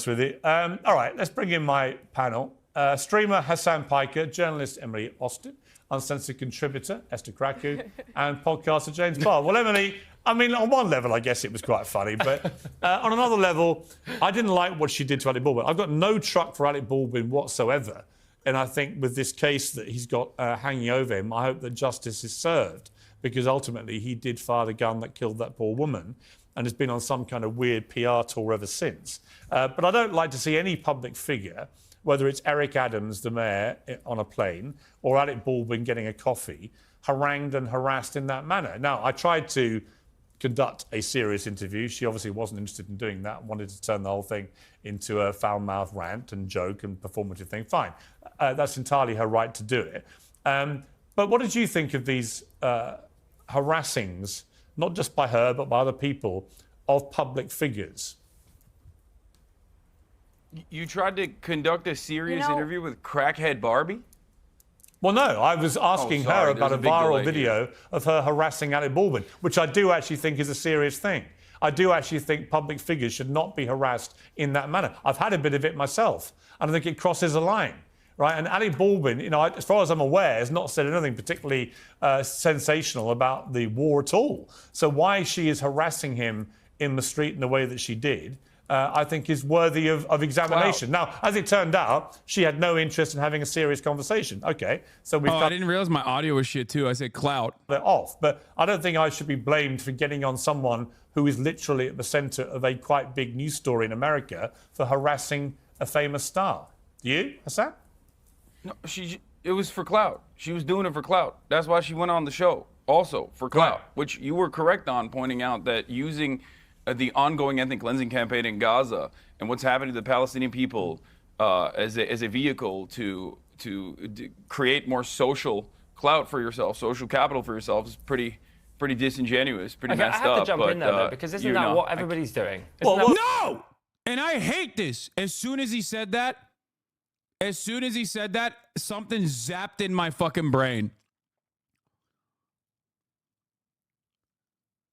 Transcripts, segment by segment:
With it. All right, let's bring in my panel. Streamer Hasan Piker, journalist Emily Austin, Uncensored contributor Esther Krakow, and podcaster James Barr. Well, Emily, I mean, on one level, I guess it was quite funny, but on another level, I didn't like what she did to Alec Baldwin. I've got no truck for Alec Baldwin whatsoever. And I think with this case that he's got hanging over him, I hope that justice is served, because ultimately he did fire the gun that killed that poor woman and has been on some kind of weird PR tour ever since. But I don't like to see any public figure, whether it's Eric Adams, the mayor, on a plane, or Alec Baldwin getting a coffee, harangued and harassed in that manner. Now, I tried to conduct a serious interview. She obviously wasn't interested in doing that, wanted to turn the whole thing into a foul-mouthed rant and joke and performative thing. Fine. That's entirely her right to do it. But what did you think of these harassings, not just by her, but by other people, of public figures? You tried to conduct a serious interview with crackhead Barbie? Well, no, I was asking her about a viral video of her harassing Alec Baldwin, which I do actually think is a serious thing. I do actually think public figures should not be harassed in that manner. I've had a bit of it myself, and I think it crosses a line. Right, and Alec Baldwin, you know, as far as I'm aware, has not said anything particularly sensational about the war at all. So why she is harassing him in the street in the way that she did, I think is worthy of examination. Wow. Now, as it turned out, she had no interest in having a serious conversation. Okay, so we've I didn't realize my audio was shit too. I said clout. They're off, but I don't think I should be blamed for getting on someone who is literally at the centre of a quite big news story in America for harassing a famous star. Do you, Hasan? No, it was for clout. She was doing it for clout. That's why she went on the show, also for clout, right. Which you were correct on, pointing out that using the ongoing ethnic cleansing campaign in Gaza and what's happening to the Palestinian people as a vehicle to create more social clout for yourself, social capital for yourself, is pretty disingenuous, pretty messed up. I have to jump in there, though, because isn't that what everybody's doing? No! And I hate this. As soon as he said that, something zapped in my fucking brain.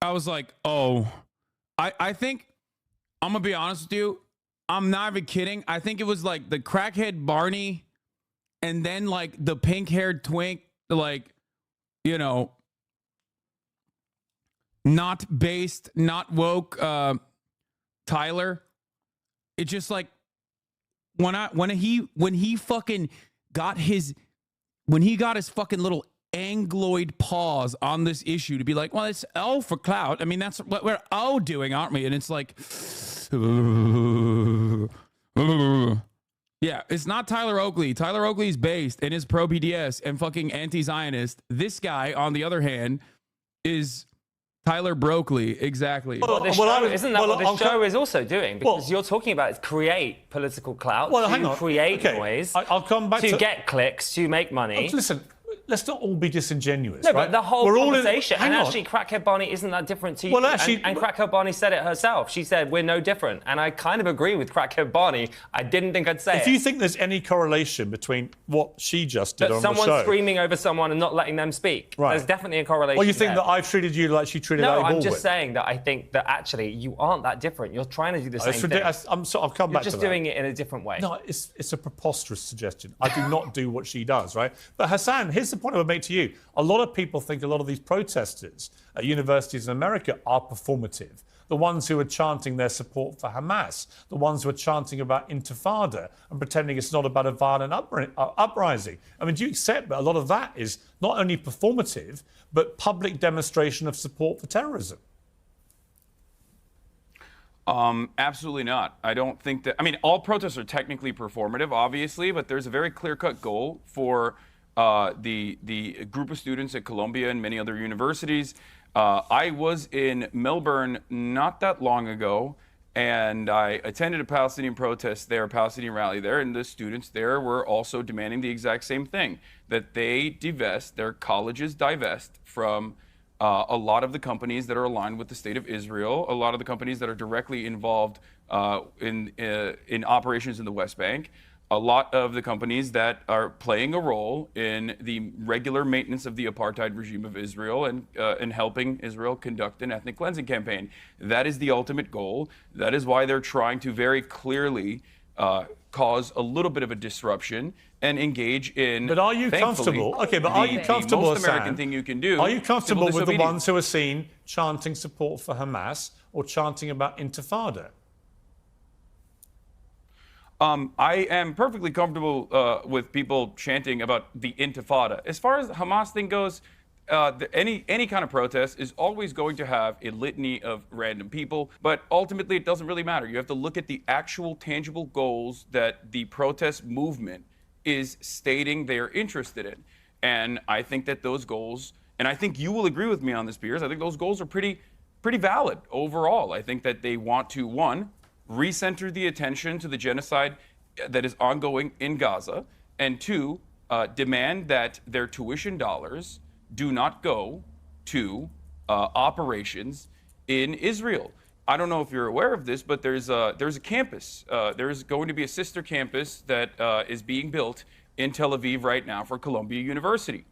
I was like, oh, I think, I'm going to be honest with you, I'm not even kidding. I think it was like the crackhead Barney and then like the pink-haired twink, like, you know, not based, not woke Tyler. It just like, when he fucking got his fucking little Angloid pause on this issue to be like, well, it's all for clout. I mean, that's what we're all doing, aren't we? And it's like, yeah, it's not Tyler Oakley. Tyler Oakley's based and is pro-BDS and fucking anti-Zionist. This guy, on the other hand, is Tyler Brokley, exactly. Isn't that what this show is also doing? Because you're talking about create political clout, create noise, I'll come back to get clicks, to make money. Listen, let's not all be disingenuous. No, right? but the whole conversation, and actually Crackhead Barney isn't that different to you. Well, actually, and Crackhead Barney said it herself. She said, we're no different. And I kind of agree with Crackhead Barney. I didn't think I'd say it. If you think there's any correlation between what she just did on the show... someone screaming over someone and not letting them speak. Right. There's definitely a correlation. Well, you think that I've treated you like she treated Alec Baldwin? No, I'm just saying that I think that actually you aren't that different. You're trying to do the same thing. I'll come back to that. You're just doing it in a different way. No, it's a preposterous suggestion. I do not do what she does, right? But Hasan, here's the point I would make to you. A lot of people think a lot of these protesters at universities in America are performative. The ones who are chanting their support for Hamas, the ones who are chanting about intifada and pretending it's not about a violent uprising. I mean, do you accept that a lot of that is not only performative, but public demonstration of support for terrorism? Absolutely not. I don't think that... I mean, all protests are technically performative, obviously, but there's a very clear-cut goal for the group of students at Columbia and many other universities. I was in Melbourne not that long ago, and I attended a Palestinian protest there, a Palestinian rally there, and the students there were also demanding the exact same thing, that they divest, their colleges divest from a lot of the companies that are aligned with the state of Israel, a lot of the companies that are directly involved in operations in the West Bank, a lot of the companies that are playing a role in the regular maintenance of the apartheid regime of Israel and helping Israel conduct an ethnic cleansing campaign. That is the ultimate goal. That is why they're trying to very clearly cause a little bit of a disruption and engage in. But are you comfortable? Okay, but are you comfortable? The most American thing you can do. Are you comfortable with the ones who are seen chanting support for Hamas or chanting about Intifada? I am perfectly comfortable with people chanting about the Intifada. As far as the Hamas thing goes, any kind of protest is always going to have a litany of random people, but ultimately it doesn't really matter. You have to look at the actual tangible goals that the protest movement is stating they're interested in. And I think that those goals, and I think you will agree with me on this, Piers, I think those goals are pretty valid overall. I think that they want to, one, recenter the attention to the genocide that is ongoing in Gaza, and two, demand that their tuition dollars do not go to operations in Israel. I don't know if you're aware of this, but there's a campus. There's going to be a sister campus that is being built in Tel Aviv right now for Columbia University.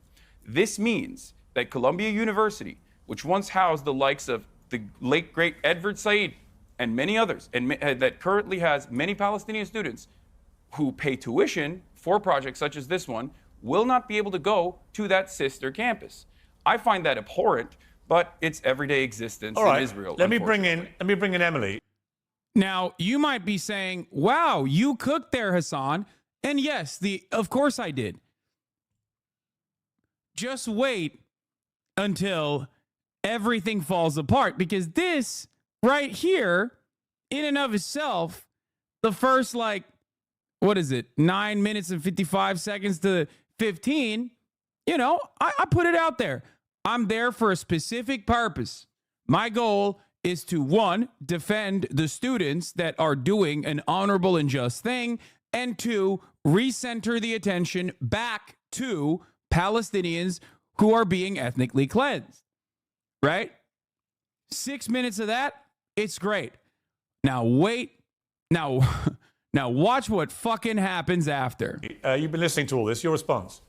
This means that Columbia University, which once housed the likes of the late, great Edward Said and many others, and that currently has many Palestinian students who pay tuition for projects such as this one, will not be able to go to that sister campus. I find that abhorrent, but it's everyday existence in Israel. Let me bring in Emily. Now, you might be saying, wow, you cooked there, Hasan. And yes, of course I did. Just wait until everything falls apart, because this right here, in and of itself, the first 9 minutes and 55 seconds to 15, I put it out there. I'm there for a specific purpose. My goal is to, one, defend the students that are doing an honorable and just thing, and two, recenter the attention back to Palestinians who are being ethnically cleansed. Right? 6 minutes of that, it's great. Now wait. Now watch what fucking happens after. You've been listening to all this. Your response?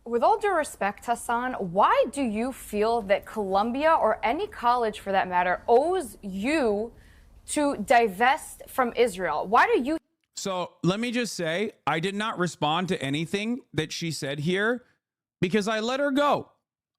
With all due respect, Hasan, why do you feel that Columbia, or any college for that matter, owes you to divest from Israel? Why do you? So let me just say, I did not respond to anything that she said here because I let her go.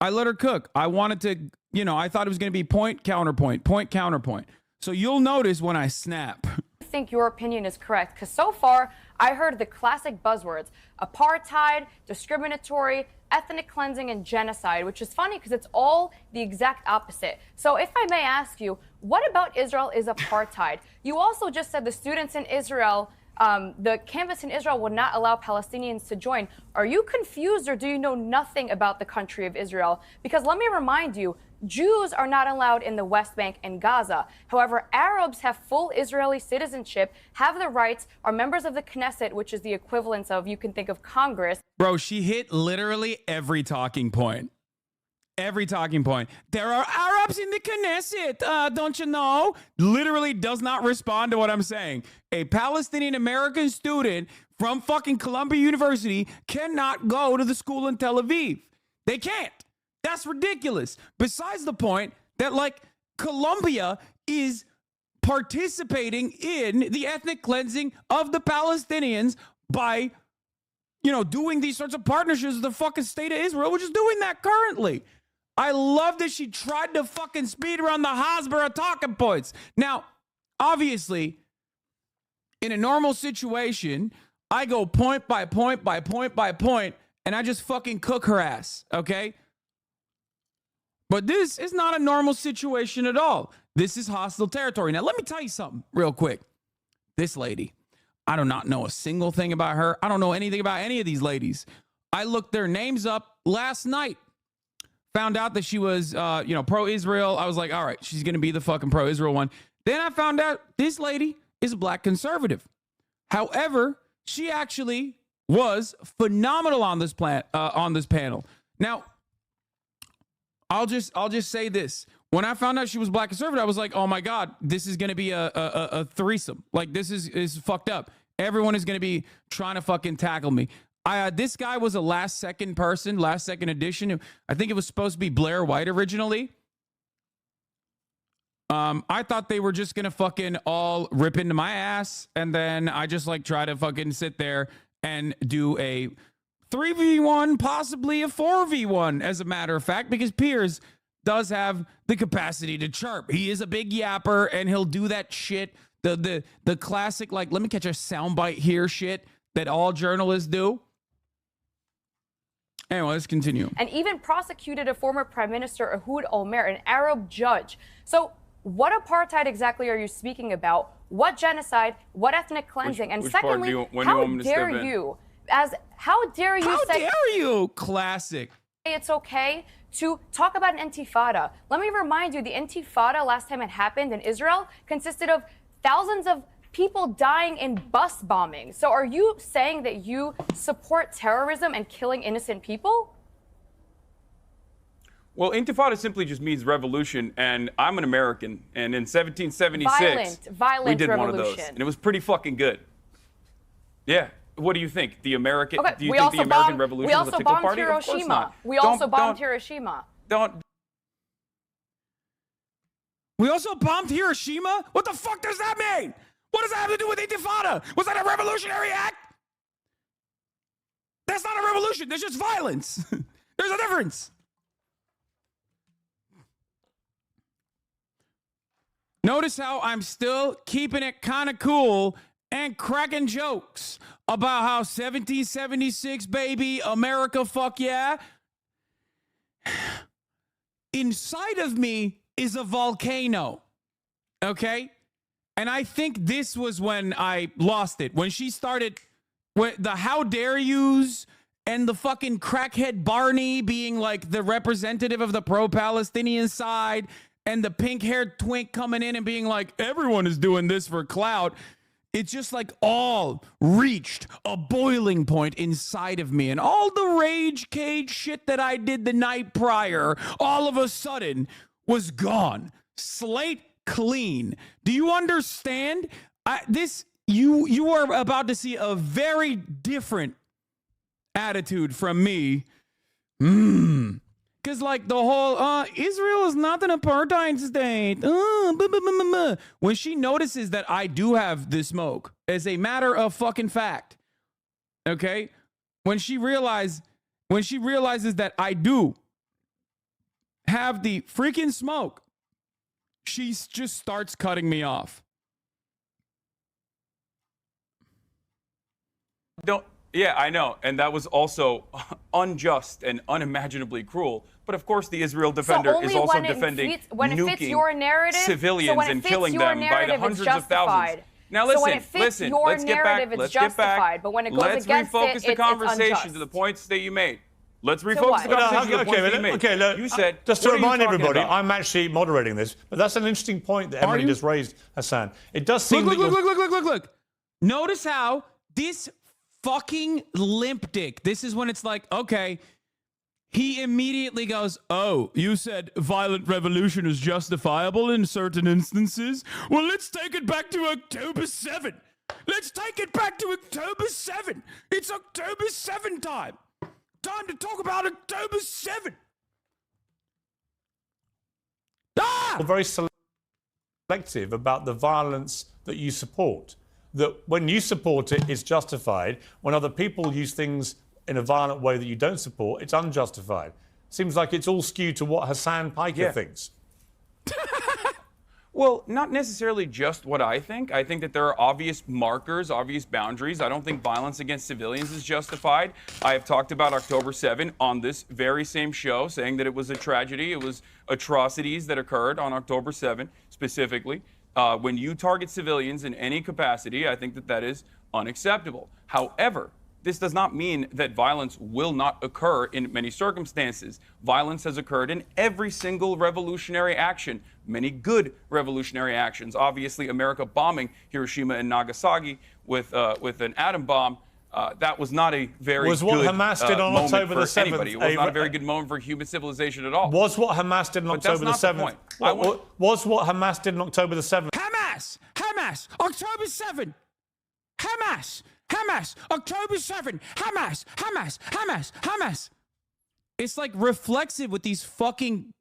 I let her cook. I wanted to, I thought it was going to be point, counterpoint, point, counterpoint. So you'll notice when I snap. I think your opinion is correct, because so far I heard the classic buzzwords: apartheid, discriminatory, ethnic cleansing, and genocide, which is funny because it's all the exact opposite. So if I may ask you, what about Israel is apartheid? You also just said the students in Israel, the campus in Israel would not allow Palestinians to join. Are you confused, or do you know nothing about the country of Israel? Because let me remind you, Jews are not allowed in the West Bank and Gaza. However, Arabs have full Israeli citizenship, have the rights, are members of the Knesset, which is the equivalence of, you can think of Congress. Bro, she hit literally every talking point. Every talking point. There are Arabs in the Knesset, don't you know? Literally does not respond to what I'm saying. A Palestinian American student from fucking Columbia University cannot go to the school in Tel Aviv. They can't. That's ridiculous. Besides the point that, Columbia is participating in the ethnic cleansing of the Palestinians by, doing these sorts of partnerships with the fucking state of Israel, which is doing that currently. I love that she tried to fucking speed around the Hasbara talking points. Now, obviously, in a normal situation, I go point by point by point by point, and I just fucking cook her ass, okay? But this is not a normal situation at all. This is hostile territory. Now, let me tell you something real quick. This lady, I do not know a single thing about her. I don't know anything about any of these ladies. I looked their names up last night. Found out that she was, pro-Israel. I was like, all right, she's going to be the fucking pro-Israel one. Then I found out this lady is a black conservative. However, she actually was phenomenal on this panel. Now, I'll just say this. When I found out she was black conservative, I was like, oh my God, this is going to be a threesome. Like, this is fucked up. Everyone is going to be trying to fucking tackle me. This guy was a last second addition. I think it was supposed to be Blair White originally. I thought they were just going to fucking all rip into my ass. And then I just like try to fucking sit there and do a 3v1, possibly a 4v1, as a matter of fact, because Piers does have the capacity to chirp. He is a big yapper, and he'll do that shit, the classic, like, let me catch a soundbite here shit that all journalists do. Anyway, let's continue. And even prosecuted a former Prime Minister, Ehud Olmert, an Arab judge. So what apartheid exactly are you speaking about? What genocide? What ethnic cleansing? And secondly, how dare you? How dare you? Classic. It's okay to talk about an intifada. Let me remind you, the intifada, last time it happened in Israel, consisted of thousands of people dying in bus bombings. So are you saying that you support terrorism and killing innocent people? Well, intifada simply just means revolution, and I'm an American, and in 1776, violent we did revolution. one of those, and it was pretty fucking good. Yeah. What do you think? The American? Okay, do you think the American Revolution was a tickle party? Hiroshima. Of course not. We also bombed Hiroshima. We also bombed Hiroshima? What the fuck does that mean? What does that have to do with intifada? Was that a revolutionary act? That's not a revolution. There's just violence. There's a difference. Notice how I'm still keeping it kind of cool and cracking jokes about how 1776, baby, America, fuck yeah. Inside of me is a volcano, okay? And I think this was when I lost it. When she started, the how dare yous and the fucking crackhead Barney being like the representative of the pro-Palestinian side, and the pink-haired twink coming in and being like, everyone is doing this for clout. It's just like all reached a boiling point inside of me. And all the rage cage shit that I did the night prior, all of a sudden was gone. Slate clean. Do you understand? You are about to see a very different attitude from me. Because, like, the whole, Israel is not an apartheid state. When she notices that I do have the smoke, as a matter of fucking fact, okay? When she realizes that I do have the freaking smoke, she just starts cutting me off. Yeah, I know. And that was also unjust and unimaginably cruel. But of course, the Israel Defender is also defending nuking civilians and killing them by the hundreds of thousands. Now listen, let's get back. But when it goes against refocus the conversation to the points that you made. Let's refocus the conversation to the points that you made. Okay, look, you said, just to remind everybody, I'm actually moderating this, but that's an interesting point that Emily just raised, Hasan. It does seem Look. Notice how this fucking limp dick, this is when it's like, okay, he immediately goes, oh, you said violent revolution is justifiable in certain instances? Well, let's take it back to October 7. Let's take it back to October 7. It's October 7 time. Time to talk about October 7. Very selective about the violence that you support. That when you support it, it's justified. When other people use things in a violent way that you don't support, it's unjustified. Seems like it's all skewed to what Hasan Piker thinks. Well, not necessarily just what I think. I think that there are obvious markers, obvious boundaries. I don't think violence against civilians is justified. I have talked about October 7 on this very same show, saying that it was a tragedy. It was atrocities that occurred on October 7 specifically. When you target civilians in any capacity, I think that that is unacceptable. However, this does not mean that violence will not occur in many circumstances. Violence has occurred in every single revolutionary action, many good revolutionary actions. Obviously, America bombing Hiroshima and Nagasaki with an atom bomb, that was not a very good Hamas did on moment October for the 7th. anybody. It was not a very good moment for human civilization at all. Was what Hamas did on October the 7th? Was what Hamas did on October the 7th? Hamas! October 7! Hamas, Hamas, October 7th, Hamas, Hamas, Hamas, Hamas. It's like reflexive with these fucking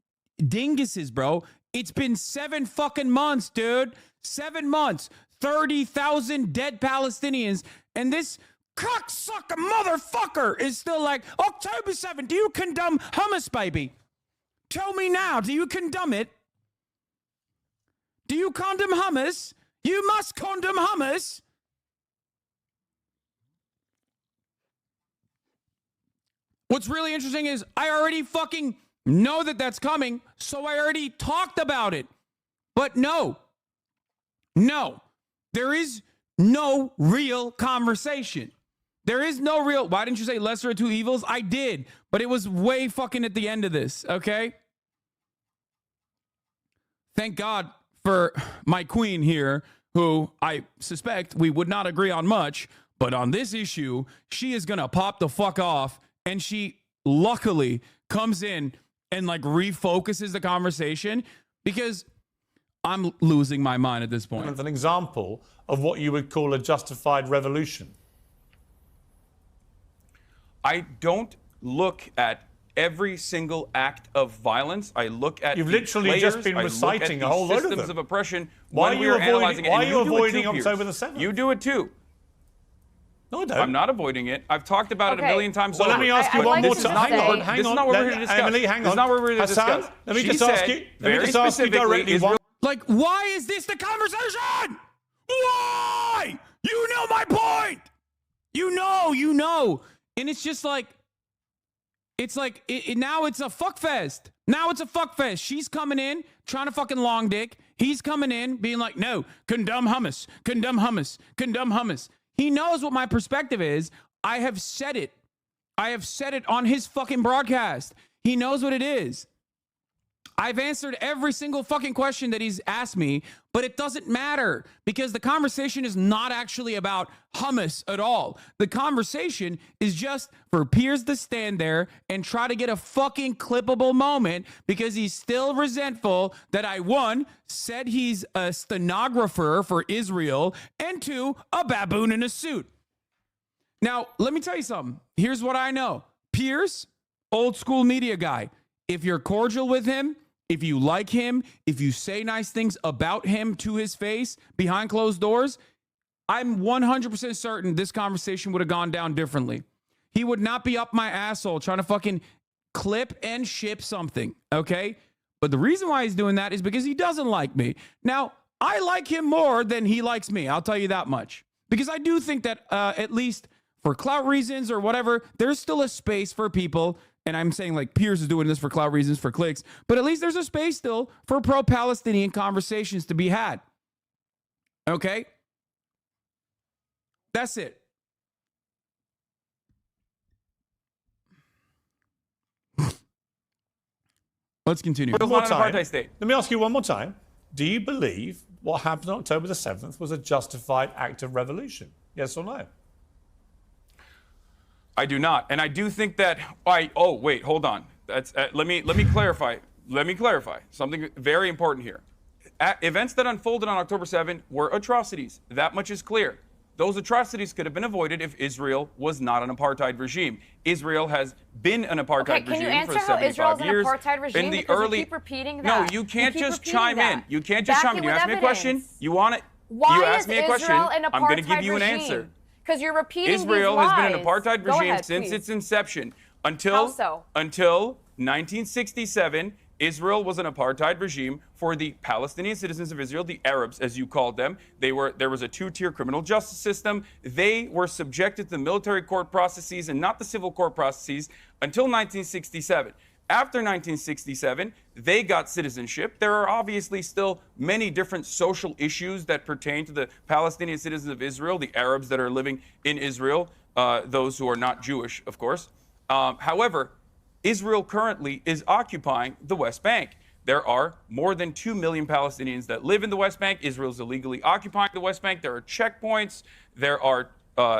dinguses, bro. It's been 7 fucking months, dude. 7 months, 30,000 dead Palestinians, and this cocksucker motherfucker is still like, October 7th, do you condemn Hamas, baby? Tell me now, do you condemn it? Do you condemn Hamas? You must condemn Hamas. What's really interesting is I already fucking know that that's coming, so I already talked about it. But no, there is no real conversation. There is no real, why didn't you say lesser of two evils? I did, but it was way fucking at the end of this, okay? Thank God for my queen here, who I suspect we would not agree on much, but on this issue, she is gonna pop the fuck off, and she luckily comes in and like refocuses the conversation, because I'm losing my mind at this point. It's an example of what you would call a justified revolution. I don't look at every single act of violence. I look at You've literally just been reciting a whole load of them. Systems of oppression. Why are you avoiding, why are you avoiding Piers. October the 7th? You do it too. No, I don't. I'm not avoiding it. I've talked about it a million times over. Let me ask you one more time. Hang on. This is not what we're here to discuss. Emily, hang on. This is not what we're here to Hassan, discuss. let me just ask you. Let me just ask you directly. Like, why is this the conversation? Why? You know my point. You know. And it's just like, now it's a fuck fest. Now it's a fuck fest. She's coming in, trying to fucking long dick. He's coming in, being like, no, condemn Hamas, condemn Hamas, condemn Hamas. He knows what my perspective is. I have said it. I have said it on his fucking broadcast. He knows what it is. I've answered every single fucking question that he's asked me, but it doesn't matter because the conversation is not actually about Hamas at all. The conversation is just for Piers to stand there and try to get a fucking clippable moment because he's still resentful that I, 1, said he's a stenographer for Israel, and 2, a baboon in a suit. Now, let me tell you something. Here's what I know. Piers, old school media guy. If you're cordial with him, if you like him, if you say nice things about him to his face behind closed doors, I'm 100% certain this conversation would have gone down differently. He would not be up my asshole trying to fucking clip and ship something, okay? But the reason why he's doing that is because he doesn't like me. Now, I like him more than he likes me. I'll tell you that much. Because I do think that at least for clout reasons or whatever, there's still a space for people. And I'm saying like Piers is doing this for clout reasons, for clicks, but at least there's a space still for pro-Palestinian conversations to be had. Okay? That's it. Let's continue. One more time. Let me ask you one more time. Do you believe what happened on October the 7th was a justified act of revolution? Yes or no? I do not, and I do think that. Oh, wait, hold on. That's let me clarify. Let me clarify something very important here. Events that unfolded on October 7th were atrocities. That much is clear. Those atrocities could have been avoided if Israel was not an apartheid regime. Israel has been an apartheid regime for 75 years. Can you answer how Israel's an apartheid regime? In the because early, you keep repeating that. No, you can't just chime in. You can't just chime in. You ask me a question. You want it? Why you ask me a question. I'm going to give you an regime? answer. Because you're repeating Israel these lies. has been an apartheid regime ahead, since please. its inception. Until 1967, Israel was an apartheid regime for the Palestinian citizens of Israel, the Arabs, as you called them. There was a 2-tier criminal justice system. They were subjected to the military court processes and not the civil court processes until 1967. After 1967, they got citizenship. There are obviously still many different social issues that pertain to the Palestinian citizens of Israel, the Arabs that are living in Israel, those who are not Jewish, of course. However, Israel currently is occupying the West Bank. There are more than 2 million Palestinians that live in the West Bank. Israel's illegally occupying the West Bank. There are checkpoints. There are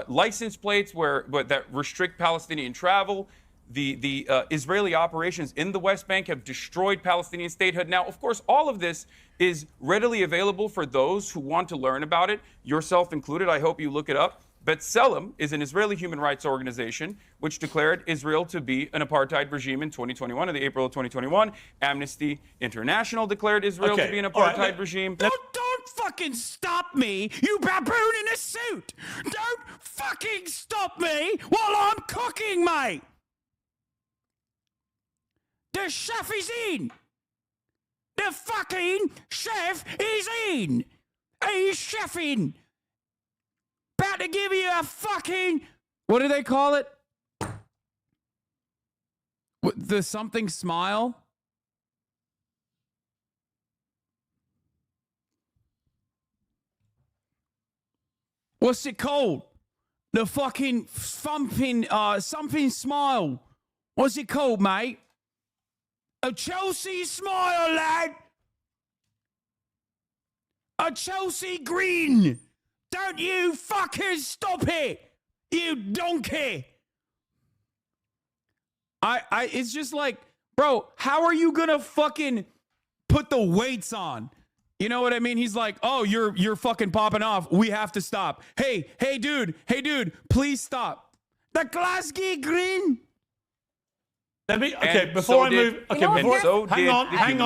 license plates that restrict Palestinian travel. the Israeli operations in the West Bank have destroyed Palestinian statehood. Now, of course, all of this is readily available for those who want to learn about it, yourself included. I hope you look it up. B'Tselem is an Israeli human rights organization which declared Israel to be an apartheid regime in 2021, in the April of 2021. Amnesty International declared Israel to be an apartheid regime. Don't fucking stop me, you baboon in a suit! Don't fucking stop me while I'm cooking, mate! The chef is in! The fucking chef is in! He's chefing! About to give you a fucking, what do they call it? The something smile? What's it called? The fucking something smile. What's it called, mate? A Chelsea smile, lad. A Chelsea green. Don't you fuckers stop it, you donkey. It's just like, bro, how are you gonna fucking put the weights on? You know what I mean? He's like, oh, you're fucking popping off. We have to stop. Hey, dude, please stop. The Glasgow green. Let me, okay, before I move, okay, hang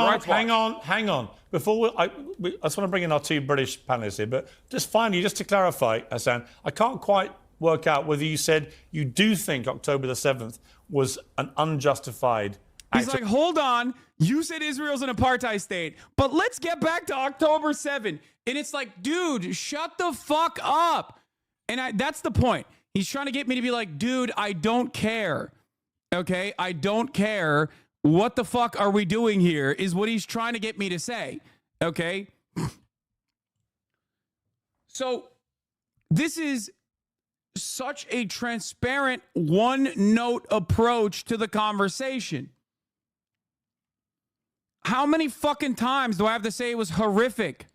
on. Before I just want to bring in our two British panelists here, but just finally, just to clarify, Hasan, I can't quite work out whether you said you do think October the 7th was an unjustified act. He's like, hold on, you said Israel's an apartheid state, but let's get back to October 7th. And it's like, dude, shut the fuck up. And that's the point. He's trying to get me to be like, dude, I don't care. Okay, I don't care. What the fuck are we doing here is what he's trying to get me to say. Okay? So this is such a transparent one-note approach to the conversation. How many fucking times do I have to say it was horrific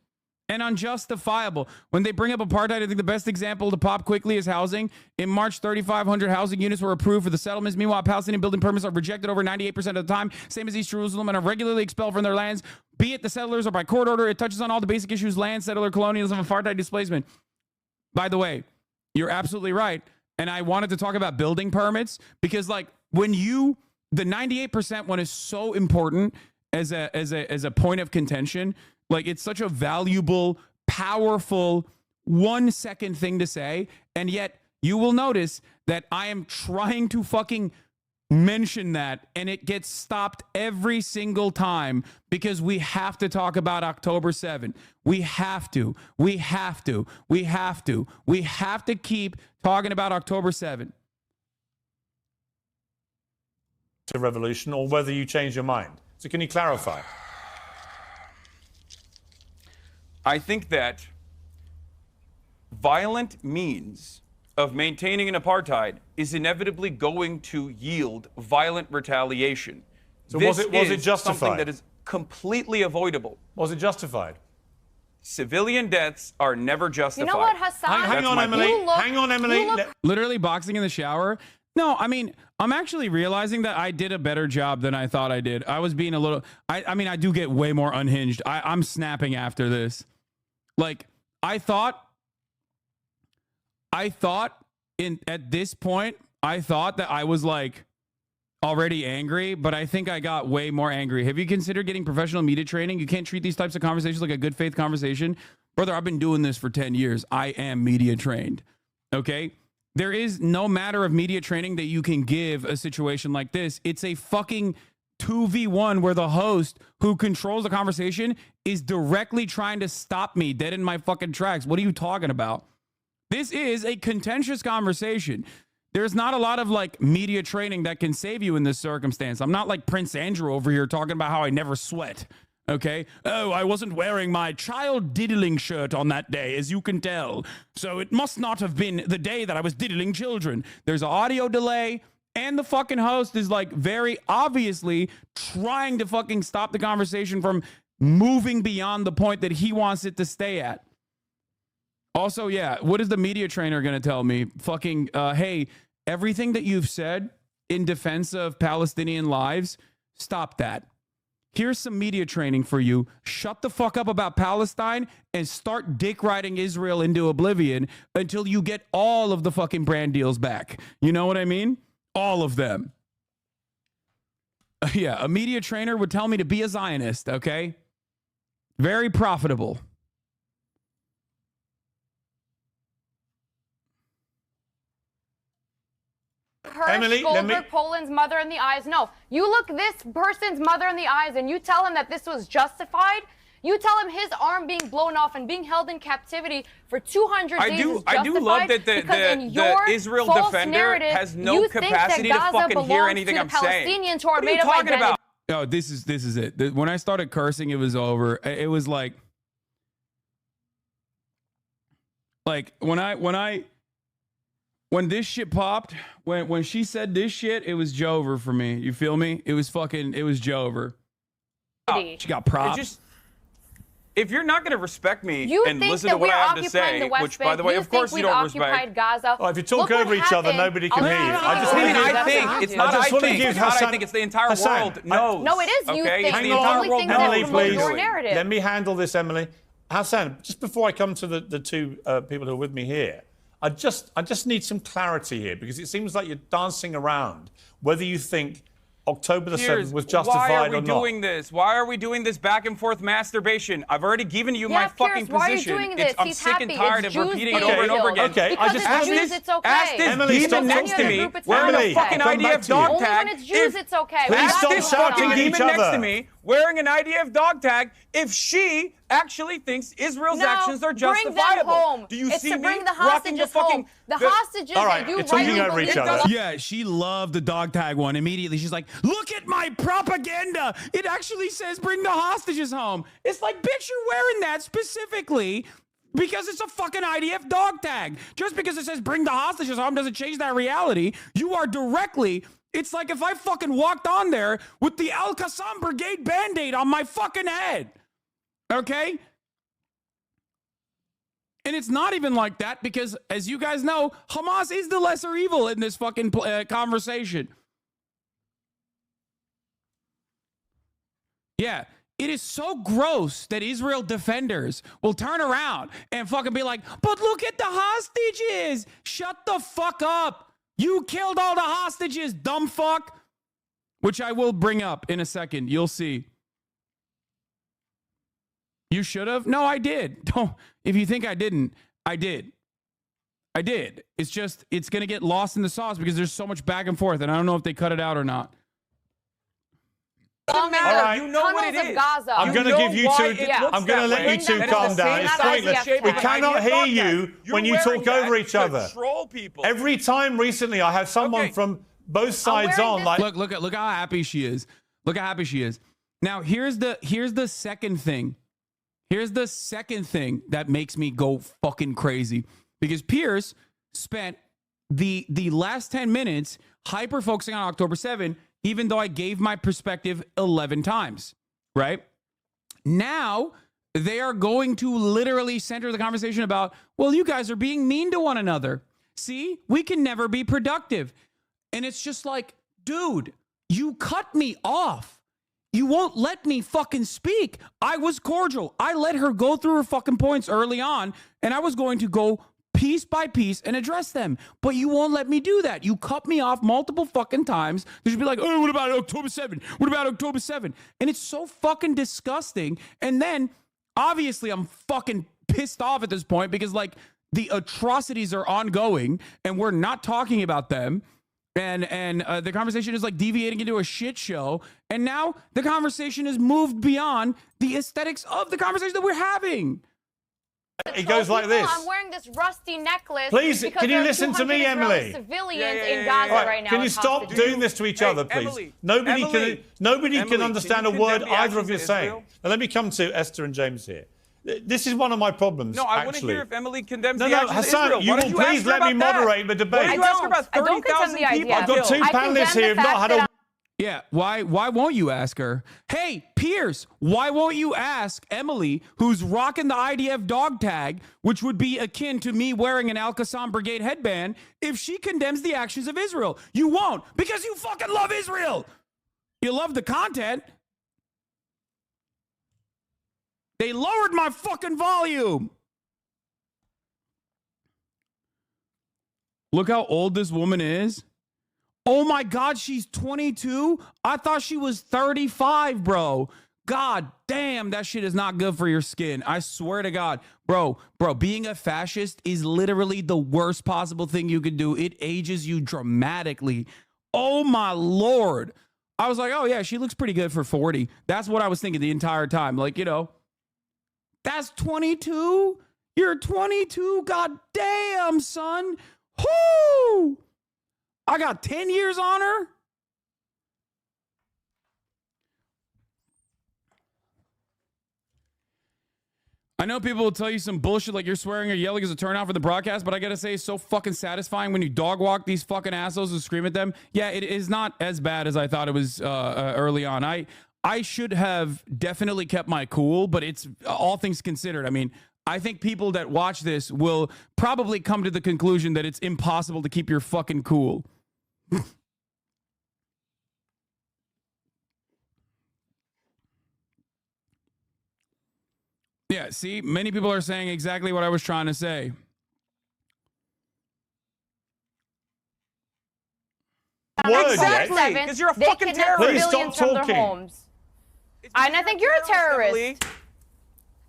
and unjustifiable? When they bring up apartheid, I think the best example to pop quickly is housing. In March, 3,500 housing units were approved for the settlements. Meanwhile, Palestinian building permits are rejected over 98% of the time, same as East Jerusalem, and are regularly expelled from their lands, be it the settlers or by court order. It touches on all the basic issues: land, settler, colonialism, apartheid, displacement. By the way, you're absolutely right. And I wanted to talk about building permits because, like, when the 98% one is so important as a point of contention. Like, it's such a valuable, powerful 1 second thing to say. And yet you will notice that I am trying to fucking mention that and it gets stopped every single time because we have to talk about October 7th. We have to keep talking about October 7th. To revolution, or whether you change your mind. So can you clarify? I think that violent means of maintaining an apartheid is inevitably going to yield violent retaliation. So was it justified? Something that is completely avoidable. Was it justified? Civilian deaths are never justified. You know what, Hasan? Hang on, Emily. Literally boxing in the shower. No, I mean, I'm actually realizing that I did a better job than I thought I did. I was being a little, I mean, I do get way more unhinged. I'm snapping after this. Like, I thought at this point, I thought that I was like already angry, but I think I got way more angry. Have you considered getting professional media training? You can't treat these types of conversations like a good faith conversation. Brother, I've been doing this for 10 years. I am media trained. Okay? There is no matter of media training that you can give a situation like this. It's a fucking 2v1 where the host who controls the conversation is directly trying to stop me dead in my fucking tracks. What are you talking about? This is a contentious conversation. There's not a lot of like media training that can save you in this circumstance. I'm not like Prince Andrew over here talking about how I never sweat. Okay. Oh, I wasn't wearing my child diddling shirt on that day, as you can tell. So it must not have been the day that I was diddling children. There's an audio delay, and the fucking host is like very obviously trying to fucking stop the conversation from moving beyond the point that he wants it to stay at. Also, yeah, what is the media trainer going to tell me? Fucking, hey, everything that you've said in defense of Palestinian lives, stop that. Here's some media training for you. Shut the fuck up about Palestine and start dick riding Israel into oblivion until you get all of the fucking brand deals back. You know what I mean? All of them. Yeah, a media trainer would tell me to be a Zionist, okay? Very profitable. Emily, Goldberg, Poland's mother in the eyes. No, you look this person's mother in the eyes and you tell him that this was justified. You tell him his arm being blown off and being held in captivity for 200 days is justified. I do love that the Israel defender has no capacity to fucking hear anything I'm saying. What are you talking about? Oh, this is it. When I started cursing, it was over. It was like when this shit popped, when she said this shit, it was Jover for me. You feel me? It was Jover. Oh, she got props. If you're not going to respect me and listen to what I have to say, which, by the way, of course you don't respect. Gaza. Oh, if you talk over each other, nobody can hear you. It's not I think. It's the entire world knows. No, it is you think. Hang on, Emily, please. Let me handle this, Emily. Hasan, just before I come to the two people who are with me here, I just need some clarity here because it seems like you're dancing around whether you think October the 7th was justified or not. Why are we doing this? Why are we doing this back and forth masturbation? I've already given you my fucking Piers, why position. Are you doing this? I'm sick and tired of repeating it over and over again. Okay, because ask this demon next to me wearing a fucking IDF dog tag. Only when it's Jews, it's okay. Ask this fucking demon next to me wearing an IDF dog tag if she actually thinks Israel's actions are justifiable. Bring them home. Do you it's see to bring me the hostages home. The hostages that you rightly believe. Yeah, she loved the dog tag one. Immediately, she's like, look at my propaganda. It actually says bring the hostages home. It's like, bitch, you're wearing that specifically because it's a fucking IDF dog tag. Just because it says bring the hostages home doesn't change that reality. You are directly... It's like if I fucking walked on there with the Al-Qassam Brigade Band-Aid on my fucking head. Okay? And it's not even like that because, as you guys know, Hamas is the lesser evil in this fucking conversation. Yeah. It is so gross that Israel defenders will turn around and fucking be like, but look at the hostages. Shut the fuck up. You killed all the hostages, dumb fuck. Which I will bring up in a second. You'll see. You should have? No, I did. Don't. If you think I didn't, I did. I did. It's just, it's going to get lost in the sauce because there's so much back and forth, and I don't know if they cut it out or not. All right. You know what it is. I'm going to give you two. I'm going to let you two calm down. It's pointless. We cannot hear you when you talk over each other. Every time recently, I have someone from both sides on. Like, look how happy she is. Look how happy she is. Now here's the second thing. Here's the second thing that makes me go fucking crazy because Piers spent the last 10 minutes hyper focusing on October 7th. Even though I gave my perspective 11 times, right? Now, they are going to literally center the conversation about, well, you guys are being mean to one another. See, we can never be productive. And it's just like, dude, you cut me off. You won't let me fucking speak. I was cordial. I let her go through her fucking points early on, and I was going to go piece by piece and address them. But you won't let me do that. You cut me off multiple fucking times. You should be like, oh, what about October 7th? What about October 7th? And it's so fucking disgusting. And then, obviously, I'm fucking pissed off at this point because, like, the atrocities are ongoing and we're not talking about them. And the conversation is, like, deviating into a shit show. And now the conversation has moved beyond the aesthetics of the conversation that we're having. It goes like this. I'm wearing this rusty necklace. Please, can you listen to me, Emily? Civilians in Gaza right now. Can you stop doing this to each other, please? Emily, nobody can understand a word either of you are saying. Now, let me come to Esther and James here. This is one of my problems. No, I want to hear if Emily condemns the actions Hasan, of Israel. you will please let me moderate the debate. Why don't you ask her about 30,000 people? I've got two panelists here who've not had a Yeah, why won't you ask her? Hey, Piers, why won't you ask Emily, who's rocking the IDF dog tag, which would be akin to me wearing an Al-Qassam Brigade headband, if she condemns the actions of Israel? You won't, because you fucking love Israel. You love the content. They lowered my fucking volume. Look how old this woman is. Oh my God, she's 22? I thought she was 35, bro. God damn, that shit is not good for your skin. I swear to God. Bro, being a fascist is literally the worst possible thing you could do. It ages you dramatically. Oh my Lord. I was like, oh yeah, she looks pretty good for 40. That's what I was thinking the entire time. Like, you know, that's 22? You're 22? God damn, son. Whoo! I got 10 years on her. I know people will tell you some bullshit like you're swearing or yelling as a turnout for the broadcast, but I gotta say, it's so fucking satisfying when you dog walk these fucking assholes and scream at them. Yeah, it is not as bad as I thought it was early on. I should have definitely kept my cool, but it's all things considered. I mean, I think people that watch this will probably come to the conclusion that it's impossible to keep your fucking cool. Yeah, see, many people are saying exactly what I was trying to say. Exactly, because you're a fucking terrorist. Please stop talking. And I think you're a terrorist.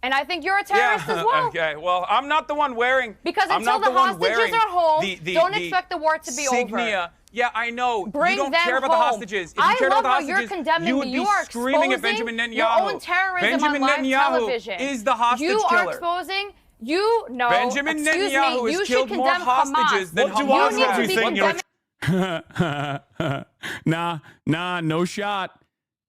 And I think you're a terrorist as well. Okay, well, I'm not the one wearing. Because until the hostages are home, don't expect the war to be over. Yeah, I know. Bring you don't them care about home. the hostages. If you I cared love about the how hostages, you're condemning you would me. be You are screaming at exposing Benjamin Netanyahu. your own terrorism Benjamin on live Netanyahu television. is the hostage you killer. You are exposing. You know. Benjamin Netanyahu has killed more hostages than Hamas. You need to be Nah, no shot.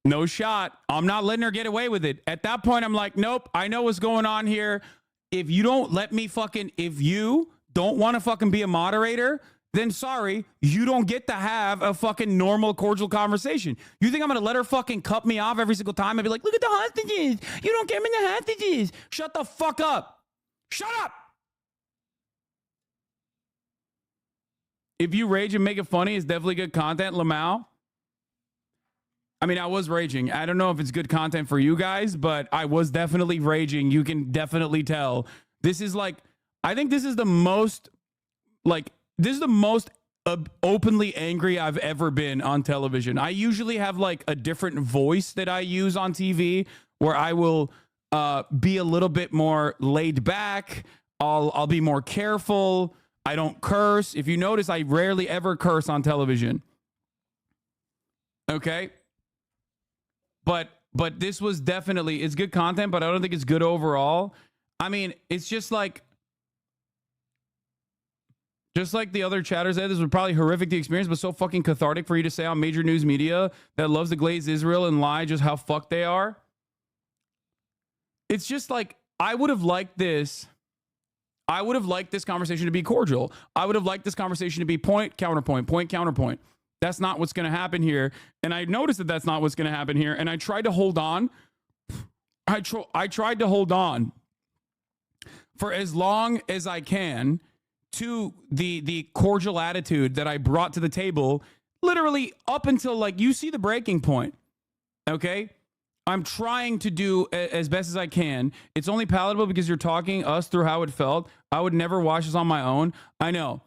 No shot. I'm not letting her get away with it. At that point, I'm like, nope, I know what's going on here. If you don't let me if you don't want to fucking be a moderator, then sorry, you don't get to have a fucking normal, cordial conversation. You think I'm going to let her fucking cut me off every single time and be like, look at the hostages. You don't care about the hostages. Shut the fuck up. Shut up. If you rage and make it funny, it's definitely good content, Lamau. I mean, I was raging. I don't know if it's good content for you guys, but I was definitely raging. You can definitely tell. This is like, I think this is the most, openly angry I've ever been on television. I usually have like a different voice that I use on TV where I will be a little bit more laid back. I'll be more careful. I don't curse. If you notice, I rarely ever curse on television. Okay? But this was definitely, it's good content, but I don't think it's good overall. I mean, it's just like the other chatters said, this was probably horrific to experience, but so fucking cathartic for you to say on major news media that loves to glaze Israel and lie just how fucked they are. It's just like, I would have liked this conversation to be cordial. I would have liked this conversation to be point, counterpoint, point, counterpoint. That's not what's going to happen here. And I noticed that that's not what's going to happen here. And I tried to hold on. I tried to hold on for as long as I can to the cordial attitude that I brought to the table, literally up until, like, you see the breaking point. Okay? I'm trying to do as best as I can. It's only palatable because you're talking us through how it felt. I would never watch this on my own. I know.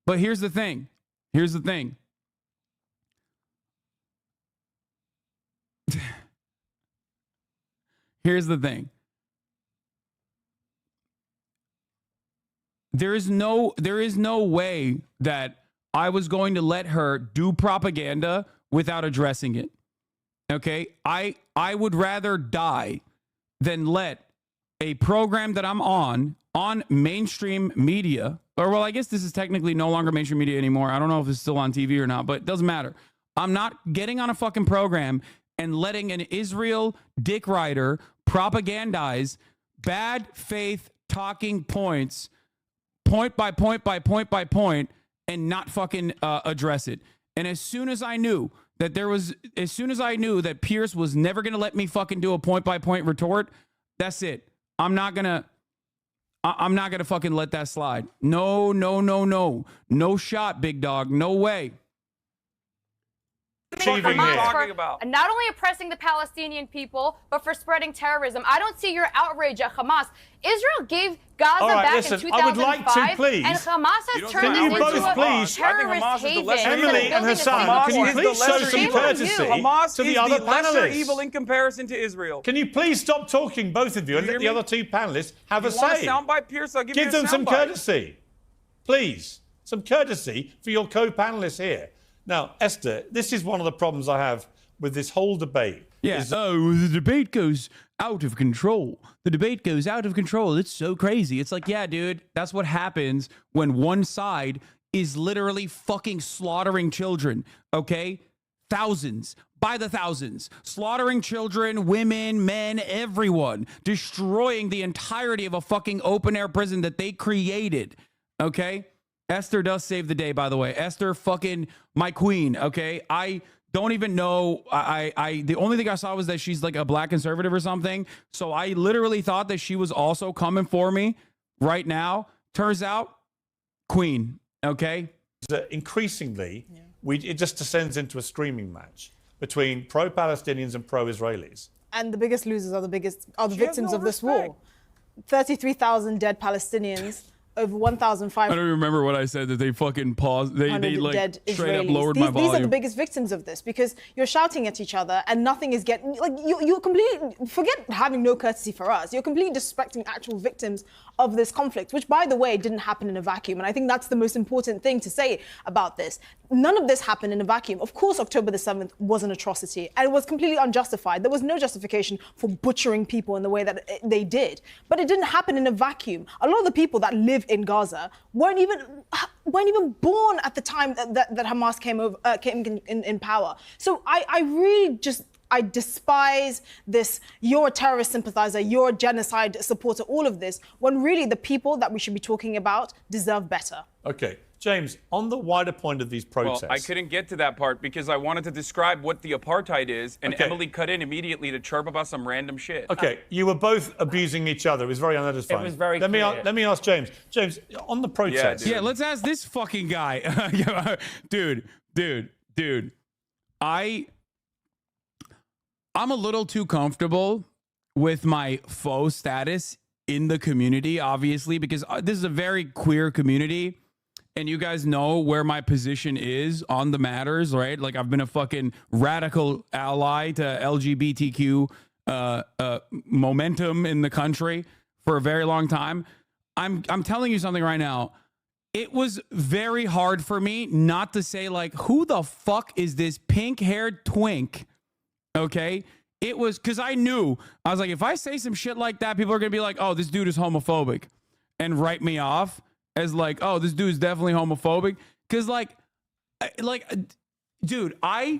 But here's the thing. Here's the thing. Here's the thing. There is no way that I was going to let her do propaganda without addressing it. Okay? I would rather die than let a program that I'm on mainstream media, or well, I guess this is technically no longer mainstream media anymore. I don't know if it's still on TV or not, but it doesn't matter. I'm not getting on a fucking program and letting an Israel dick rider propagandize bad faith talking points, point by point by point by point, and not fucking address it. And as soon as I knew that there was, as soon as I knew that Piers was never going to let me fucking do a point-by-point retort, that's it. I'm not going to fucking let that slide. No. No shot, big dog. No way. And not only oppressing the Palestinian people, but for spreading terrorism. I don't see your outrage at Hamas. Israel gave Gaza back in 2005, I would like to, please. And Hamas has turned this into a terrorist haven. Emily and Hasan, can you please show some courtesy to the other panelists? Evil in comparison to Israel. Can you please stop talking, both of you, and let the other two panelists have a say? Soundbite, Piers? I'll give them some courtesy, please. Some courtesy for your co-panelists here. Now, Esther, this is one of the problems I have with this whole debate. Yeah. The debate goes out of control. The debate goes out of control. It's so crazy. It's like, yeah, dude, that's what happens when one side is literally fucking slaughtering children, okay? Thousands, by the thousands. Slaughtering children, women, men, everyone. Destroying the entirety of a fucking open-air prison that they created, okay? Esther does save the day, by the way. Esther, fucking my queen, okay? I don't even know. The only thing I saw was that she's like a black conservative or something. So I literally thought that she was also coming for me right now. Turns out, queen, okay? Increasingly, it just descends into a screaming match between pro-Palestinians and pro-Israelis. And the biggest losers are the victims of this war. 33,000 dead Palestinians. Over 1,500. I don't remember what I said, that they fucking paused. They like dead straight Israelis. up lowered my volume. These are the biggest victims of this, because you're shouting at each other and nothing is getting, like, you're completely, forget having no courtesy for us. You're completely disrespecting actual victims of this conflict, which, by the way, didn't happen in a vacuum. And I think that's the most important thing to say about this. None of this happened in a vacuum. Of course, October the 7th was an atrocity, and it was completely unjustified. There was no justification for butchering people in the way that they did. But it didn't happen in a vacuum. A lot of the people that live in Gaza weren't even born at the time that Hamas came in power. So I really just, I despise this, you're a terrorist sympathizer, you're a genocide supporter, all of this, when really the people that we should be talking about deserve better. Okay. James, on the wider point of these protests... Well, I couldn't get to that part because I wanted to describe what the apartheid is, and Emily cut in immediately to chirp about some random shit. Okay, you were both abusing each other. It was very unsatisfying. It was very Let me ask James. James, on the protests... Yeah, let's ask this fucking guy. Dude. I'm a little too comfortable with my faux status in the community, obviously, because this is a very queer community. And you guys know where my position is on the matters, right? Like, I've been a fucking radical ally to LGBTQ momentum in the country for a very long time. I'm telling you something right now. It was very hard for me not to say, like, who the fuck is this pink-haired twink? Okay? It was because I was like, if I say some shit like that, people are going to be like, oh, this dude is homophobic, and write me off as like, oh, this dude is definitely homophobic. Because dude, I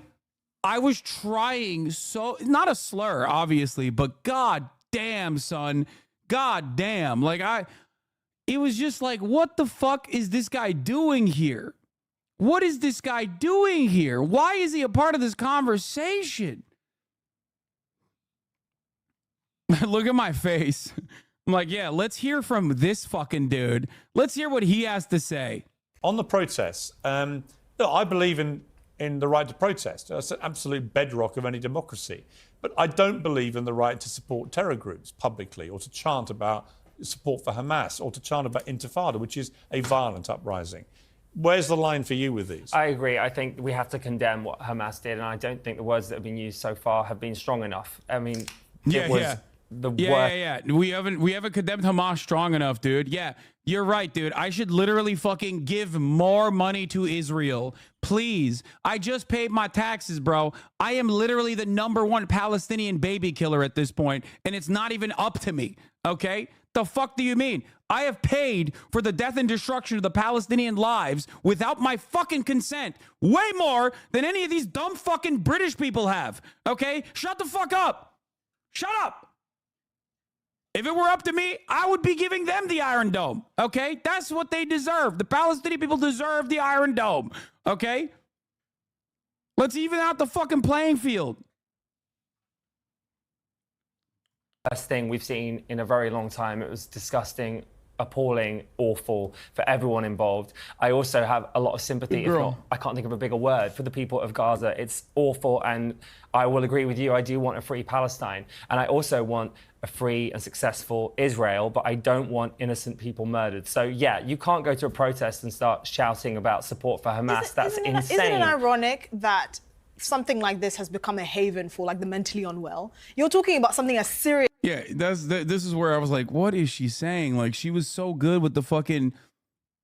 was trying so, not a slur, obviously, but god damn, son, god damn. It was just like, what the fuck is this guy doing here? What is this guy doing here? Why is he a part of this conversation? Look at my face. I'm like, yeah, let's hear from this fucking dude. Let's hear what he has to say. On the protests, look, I believe in the right to protest. That's an absolute bedrock of any democracy. But I don't believe in the right to support terror groups publicly, or to chant about support for Hamas, or to chant about intifada, which is a violent uprising. Where's the line for you with these? I agree. I think we have to condemn what Hamas did, and I don't think the words that have been used so far have been strong enough. I mean, it was the worst. Yeah. We haven't condemned Hamas strong enough, dude. Yeah, you're right, dude. I should literally fucking give more money to Israel. Please. I just paid my taxes, bro. I am literally the #1 Palestinian baby killer at this point, and it's not even up to me, okay? The fuck do you mean? I have paid for the death and destruction of the Palestinian lives without my fucking consent way more than any of these dumb fucking British people have, okay? Shut the fuck up. Shut up. If it were up to me, I would be giving them the Iron Dome, okay? That's what they deserve. The Palestinian people deserve the Iron Dome, okay? Let's even out the fucking playing field. Worst thing we've seen in a very long time. It was disgusting, appalling, awful for everyone involved. I also have a lot of sympathy, if not, I can't think of a bigger word, for the people of Gaza. It's awful, and I will agree with you. I do want a free Palestine, and I also want a free and successful Israel, but I don't want innocent people murdered. So yeah, you can't go to a protest and start shouting about support for Hamas. That's insane. Isn't it ironic that something like this has become a haven for like the mentally unwell? You're talking about something as serious. Yeah, this is where I was like, what is she saying? Like, she was so good with the fucking,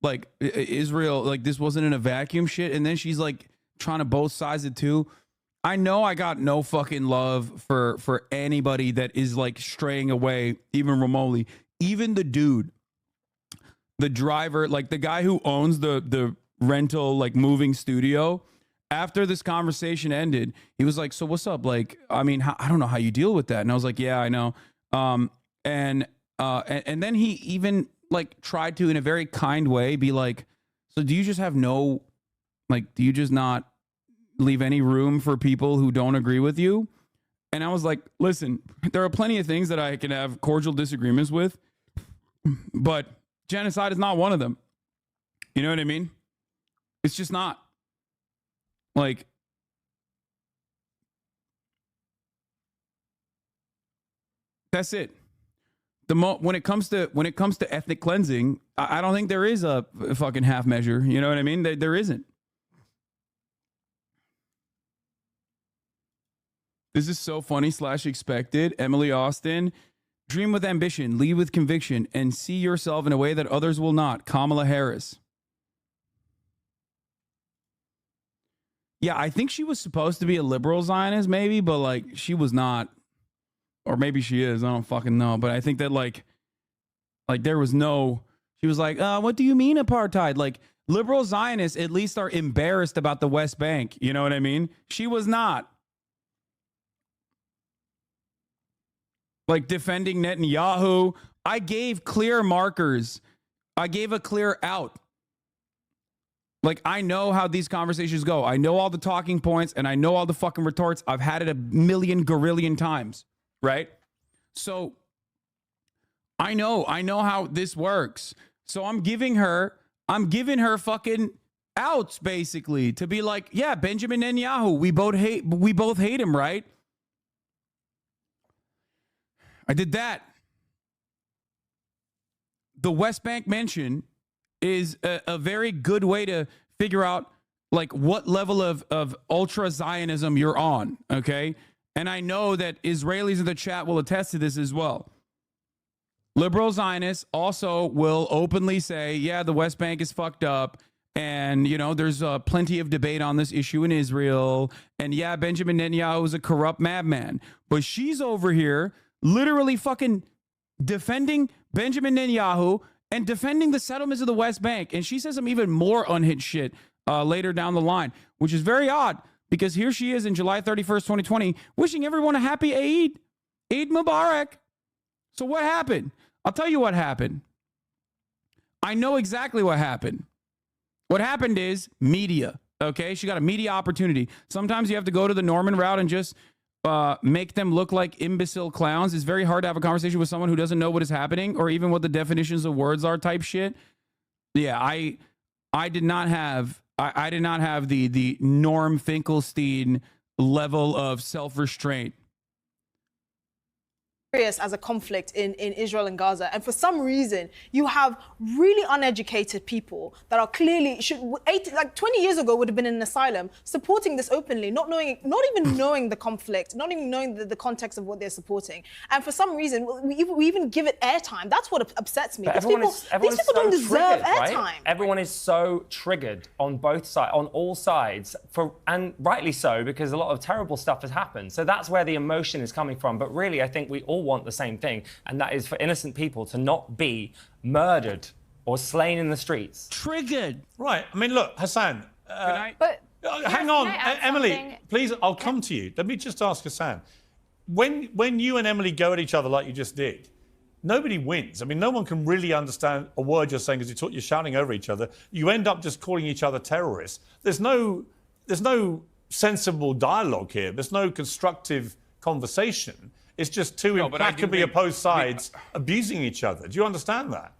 like, Israel, like, this wasn't in a vacuum shit. And then she's like trying to both sides it too. I know I got no fucking love for anybody that is like straying away, even remotely. Even the dude, the driver, like the guy who owns the rental, like moving studio. After this conversation ended, he was like, so what's up? Like, I mean, I don't know how you deal with that. And I was like, yeah, I know. And then he even like tried to, in a very kind way, be like, so do you just have no, like, do you just not leave any room for people who don't agree with you? And I was like, listen, there are plenty of things that I can have cordial disagreements with, but genocide is not one of them. You know what I mean? It's just not. Like, that's it. When it comes to ethnic cleansing, I don't think there is a fucking half measure. You know what I mean? There isn't. This is so funny / expected. Emily Austin, dream with ambition, lead with conviction, and see yourself in a way that others will not. Kamala Harris. Yeah, I think she was supposed to be a liberal Zionist, maybe, but like she was not, or maybe she is. I don't fucking know. But I think that like there was no. She was like, "What do you mean apartheid?" Like liberal Zionists at least are embarrassed about the West Bank. You know what I mean? She was not. Like defending Netanyahu, I gave clear markers. I gave a clear out. Like, I know how these conversations go. I know all the talking points and I know all the fucking retorts. I've had it a million gorillion times, right? So I know how this works. So I'm giving her fucking outs basically to be like, yeah, Benjamin Netanyahu, we both hate him, right? I did that. The West Bank mention is a very good way to figure out like what level of ultra Zionism you're on, okay? And I know that Israelis in the chat will attest to this as well. Liberal Zionists also will openly say, yeah, the West Bank is fucked up, and you know there's plenty of debate on this issue in Israel, and yeah, Benjamin Netanyahu is a corrupt madman. But she's over here literally fucking defending Benjamin Netanyahu and defending the settlements of the West Bank. And she says some even more unhinged shit later down the line, which is very odd because here she is in July 31st, 2020, wishing everyone a happy Eid. Eid Mubarak. So what happened? I'll tell you what happened. I know exactly what happened. What happened is media, okay? She got a media opportunity. Sometimes you have to go to the Norman route and just make them look like imbecile clowns. It's very hard to have a conversation with someone who doesn't know what is happening or even what the definitions of words are type shit. Yeah, I did not have the Norm Finkelstein level of self-restraint. As a conflict in Israel and Gaza, and for some reason you have really uneducated people that are clearly 20 years ago would have been in an asylum supporting this openly, not even knowing the conflict, not even knowing the context of what they're supporting, and for some reason we even give it airtime. That's what upsets me. These people don't deserve airtime. Right? Everyone is so triggered on both sides, on all sides, and rightly so, because a lot of terrible stuff has happened. So that's where the emotion is coming from. But really, I think we all want the same thing, and that is for innocent people to not be murdered or slain in the streets. Triggered. Right. I mean, look, Hasan. But hang on, Emily, something? please, I'll come to you. Let me just ask Hasan. When you and Emily go at each other like you just did, nobody wins. I mean, no one can really understand a word you're saying because you're shouting over each other. You end up just calling each other terrorists. There's no sensible dialogue here. There's no constructive conversation. It's just two implacably opposed sides abusing each other. Do you understand that?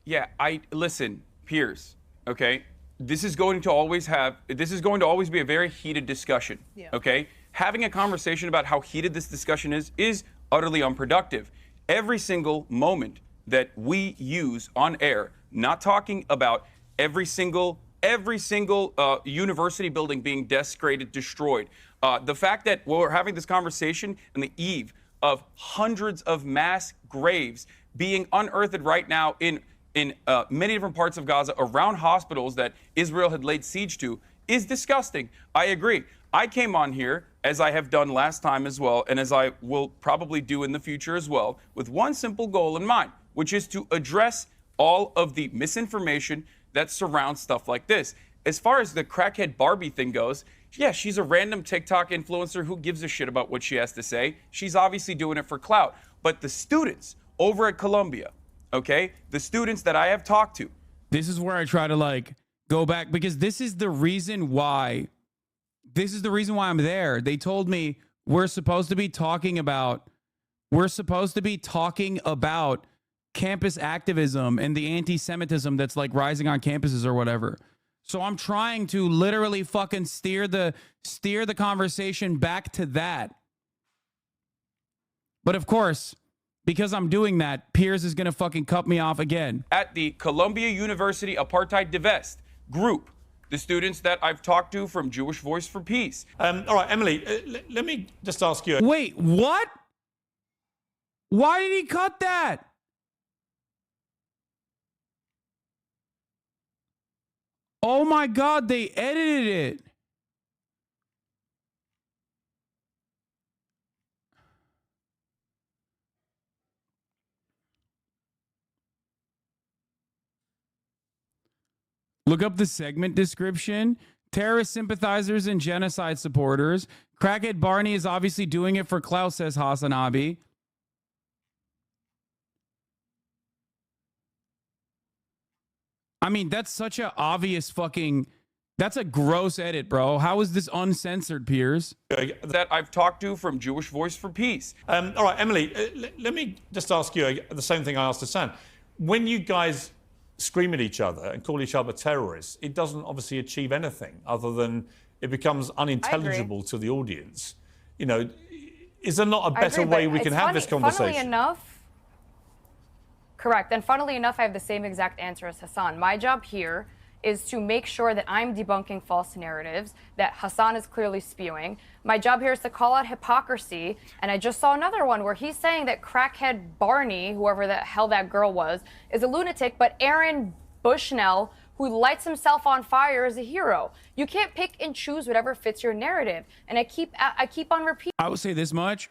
Yeah, listen, Piers, okay? This is going to always be a very heated discussion, okay? Having a conversation about how heated this discussion is utterly unproductive. Every single moment that we use on air, not talking about every single university building being desecrated, destroyed. The fact that we're having this conversation on the eve of hundreds of mass graves being unearthed right now in many different parts of Gaza around hospitals that Israel had laid siege to is disgusting. I agree. I came on here, as I have done last time as well, and as I will probably do in the future as well, with one simple goal in mind, which is to address all of the misinformation that surrounds stuff like this. As far as the crackhead Barbie thing goes, yeah, she's a random TikTok influencer who gives a shit about what she has to say. She's obviously doing it for clout. But the students over at Columbia, okay, the students that I have talked to. This is where I try to like go back, because this is the reason why I'm there. They told me we're supposed to be talking about campus activism and the anti-Semitism that's like rising on campuses or whatever. So I'm trying to literally fucking steer the conversation back to that. But of course, because I'm doing that, Piers is going to fucking cut me off again. At the Columbia University Apartheid Divest group, the students that I've talked to from Jewish Voice for Peace. All right, Emily, let me just ask you. Wait, what? Why did he cut that? Oh my God, they edited it. Look up the segment description. Terrorist sympathizers and genocide supporters. Crackhead Barney is obviously doing it for clout, says HasanAbi. I mean, that's such an obvious fucking... That's a gross edit, bro. How is this uncensored, Piers? That I've talked to from Jewish Voice for Peace. All right, Emily, let me just ask you the same thing I asked Hasan. When you guys scream at each other and call each other terrorists, it doesn't obviously achieve anything other than it becomes unintelligible to the audience. You know, is there not a better way we can have this conversation? Funnily enough, correct. And funnily enough, I have the same exact answer as Hasan. My job here is to make sure that I'm debunking false narratives that Hasan is clearly spewing. My job here is to call out hypocrisy. And I just saw another one where he's saying that crackhead Barney, whoever the hell that girl was, is a lunatic, but Aaron Bushnell, who lights himself on fire, is a hero. You can't pick and choose whatever fits your narrative. And I keep on repeating. I would say this much.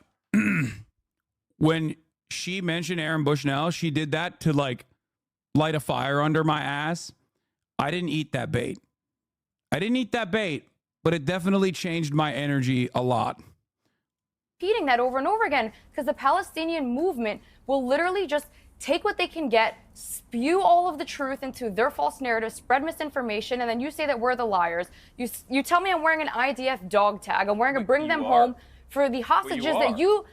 When she mentioned Aaron Bushnell, she did that to like light a fire under my ass. I didn't eat that bait. But it definitely changed my energy a lot. Repeating that over and over again, because the Palestinian movement will literally just take what they can get, spew all of the truth into their false narrative, spread misinformation, and then you say that we're the liars. You tell me I'm wearing an IDF dog tag. I'm wearing a bring them home for the hostages that you...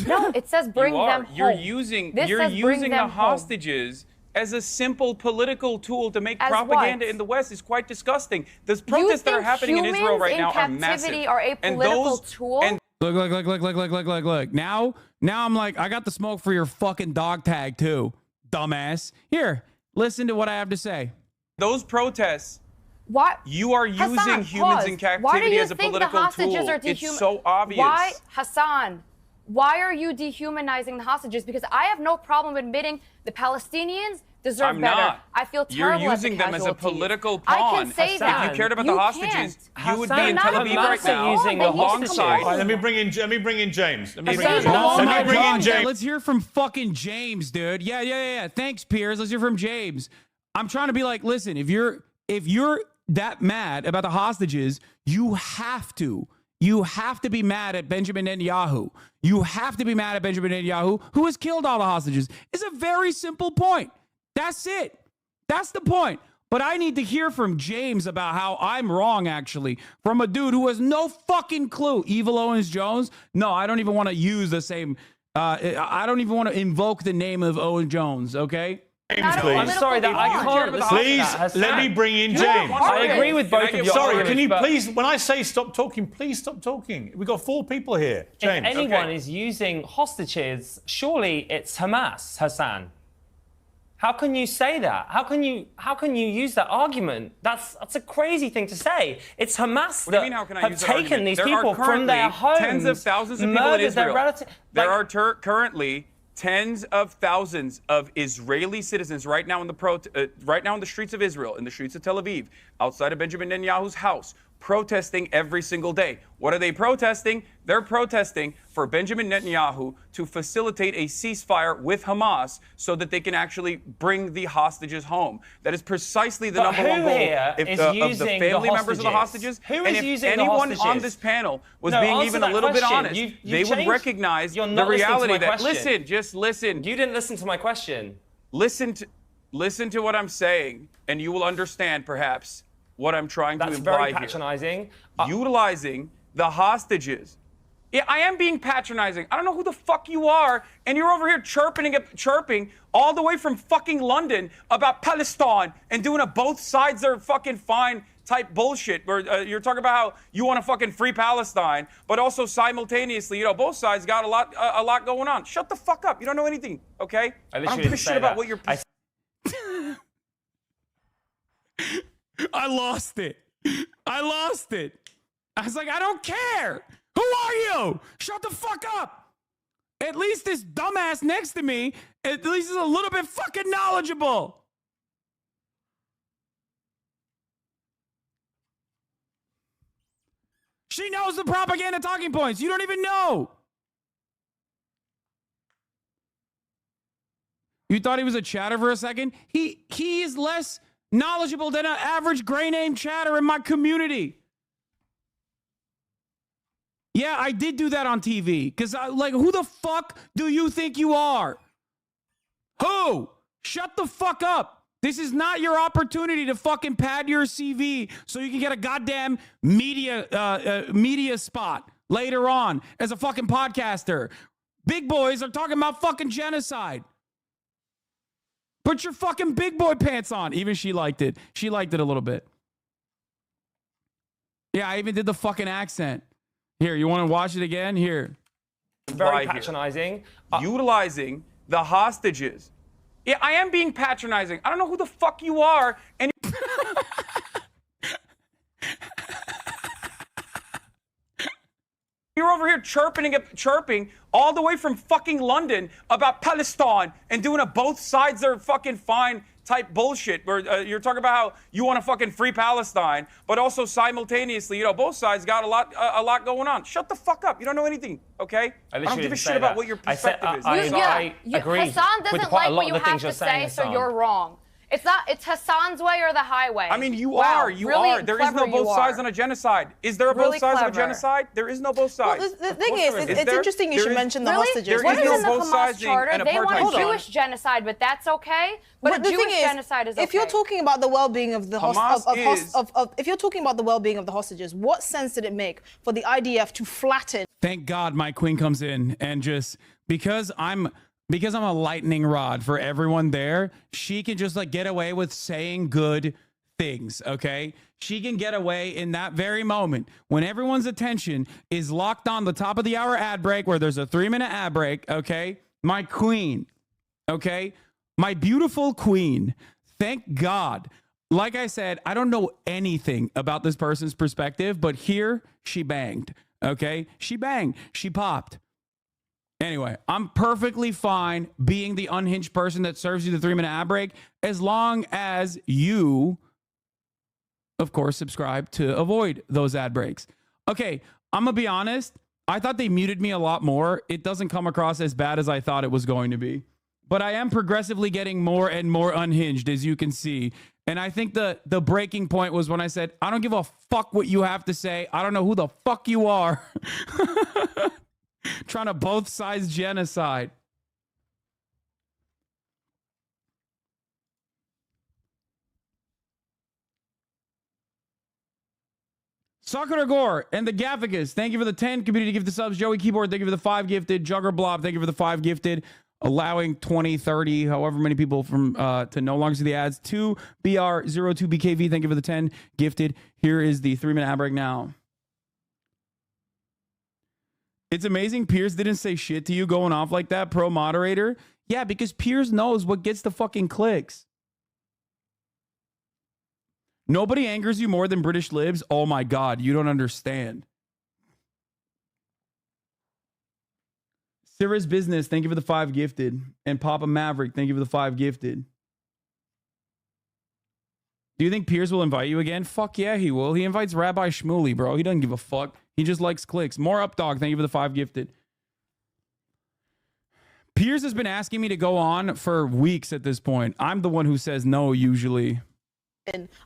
No, it says bring them home. You're using the hostages as a simple political tool to make propaganda in the West. Is quite disgusting. The protests that are happening in Israel right now are massive. Humans in captivity are a political tool? Look. Now I'm like, I got the smoke for your fucking dog tag too, dumbass. Here, listen to what I have to say. Those protests, what? You are using humans in captivity as a political tool. It's so obvious. Why, Hasan? Why are you dehumanizing the hostages? Because I have no problem admitting the Palestinians deserve better. Not. I feel terrible. You're using them as a political pawn. I can say that. If you cared about the hostages, you would be in Tel Aviv right now. Using the alongside. Right, let me bring in James. Let's hear from fucking James, dude. Yeah. Thanks, Piers. Let's hear from James. I'm trying to be like, listen, if you're that mad about the hostages, you have to be mad at Benjamin Netanyahu. You have to be mad at Benjamin Netanyahu, who has killed all the hostages. It's a very simple point. That's it. That's the point. But I need to hear from James about how I'm wrong, actually, from a dude who has no fucking clue. Evil Owens Jones? No, I don't even want to use the same. I don't even want to invoke the name of Owen Jones, okay? Not a please. I'm sorry that I can't listen to Please, that, Hasan. let me bring in James. I agree with both of your Sorry, arguments, can you but please, when I say stop talking, please stop talking. We've got 4 people here. if James. anyone is using hostages, surely it's Hamas, Hasan. How can you say that? How can you use that argument? That's a crazy thing to say. It's Hamas What do you that mean, how can I have use that taken argument? these There are people from their currently homes, tens of thousands of people in murdered their Israel. relatives. There are currently tens of thousands of Israeli citizens right now in the streets of Israel, in the streets of Tel Aviv, outside of Benjamin Netanyahu's house, protesting every single day. What are they protesting? They're protesting for Benjamin Netanyahu to facilitate a ceasefire with Hamas so that they can actually bring the hostages home. That is precisely the number one goal of the family members of the hostages. Who and is if using the anyone hostages? on this panel was No, being answer even a that little bit question. honest, You've they would changed. recognize You're the not listening to reality my that, question. listen, just listen. You didn't listen to my question. Listen to what I'm saying, and you will understand perhaps what I'm trying to That's imply very here. patronizing. Utilizing the hostages. Yeah, I am being patronizing. I don't know who the fuck you are, and you're over here chirping all the way from fucking London about Palestine and doing a both sides are fucking fine type bullshit where you're talking about how you want to fucking free Palestine, but also simultaneously, both sides got a lot going on. Shut the fuck up. You don't know anything, okay? I don't give a shit about what you're. I lost it. I was like, I don't care. Who are you? Shut the fuck up. At least this dumbass next to me, at least is a little bit fucking knowledgeable. She knows the propaganda talking points. You don't even know. You thought he was a chatter for a second? He is less knowledgeable than an average gray name chatter in my community. Yeah, I did do that on TV. Because, who the fuck do you think you are? Who? Shut the fuck up. This is not your opportunity to fucking pad your CV so you can get a goddamn media spot later on as a fucking podcaster. Big boys are talking about fucking genocide. Put your fucking big boy pants on. Even she liked it. She liked it a little bit. Yeah, I even did the fucking accent. Here, you want to watch it again? Here. Very patronizing. Utilizing the hostages. Yeah, I am being patronizing. I don't know who the fuck you are, and you're over here chirping all the way from fucking London about Palestine and doing a both sides are fucking fine type bullshit where you're talking about how you want to fucking free Palestine, but also simultaneously, both sides got a lot going on. Shut the fuck up. You don't know anything, okay? I don't give a shit about what your perspective is. I agree. Hassan doesn't like what you have to say, so you're wrong. It's Hassan's way or the highway. I mean, you wow, are. Really There is no both sides on a genocide. Is there a both sides of a genocide? There is no both sides. Well, the thing is, it's interesting you should mention the hostages. What is no in the both Hamas sides charter? and They want apartheid. a Jewish genocide, but that's okay. But a the Jewish thing is, genocide is okay. if you're talking about the well-being of the if you're talking about the well-being of the hostages, what sense did it make for the IDF to flatten? Thank God my queen comes in and just because I'm a lightning rod for everyone there, she can just get away with saying good things, okay? She can get away in that very moment when everyone's attention is locked on the top of the hour ad break where there's a 3-minute ad break, okay? My queen, okay? My beautiful queen. Thank God. Like I said, I don't know anything about this person's perspective, but here she banged, okay? She banged. She popped. Anyway, I'm perfectly fine being the unhinged person that serves you the 3-minute ad break as long as you, of course, subscribe to avoid those ad breaks. Okay, I'm going to be honest. I thought they muted me a lot more. It doesn't come across as bad as I thought it was going to be. But I am progressively getting more and more unhinged, as you can see. And I think the breaking point was when I said, I don't give a fuck what you have to say. I don't know who the fuck you are. Trying to both sides genocide. Sakura Gore and the Gafficus, thank you for the 10 community gift the subs. Joey Keyboard, thank you for the 5 gifted. Jugger Blob, thank you for the 5 gifted. Allowing 20, 30, however many people from to no longer see the ads. 2BR02BKV, thank you for the 10 gifted. Here is the 3-minute ad break now. It's amazing Piers didn't say shit to you going off like that, pro moderator. Yeah, because Piers knows what gets the fucking clicks. Nobody angers you more than British libs. Oh my God, you don't understand. Sarah's Business, thank you for the 5 gifted. And Papa Maverick, thank you for the 5 gifted. Do you think Piers will invite you again? Fuck yeah, he will. He invites Rabbi Shmuley, bro. He doesn't give a fuck. He just likes clicks. More Updog, thank you for the 5 gifted. Piers has been asking me to go on for weeks at this point. I'm the one who says no usually.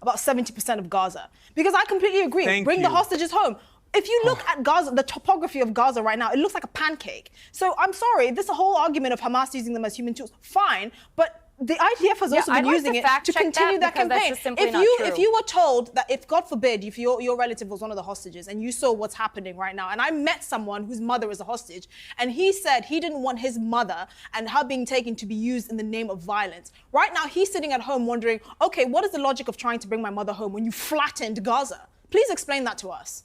About 70% of Gaza. Because I completely agree. Bring the hostages home. If you look at Gaza, the topography of Gaza right now, it looks like a pancake. So I'm sorry, this whole argument of Hamas using them as human tools, fine, but the IDF has also been using it to continue that campaign. If you were told that if, God forbid, if your relative was one of the hostages and you saw what's happening right now, and I met someone whose mother is a hostage, and he said he didn't want his mother and her being taken to be used in the name of violence. Right now, he's sitting at home wondering, okay, what is the logic of trying to bring my mother home when you flattened Gaza? Please explain that to us.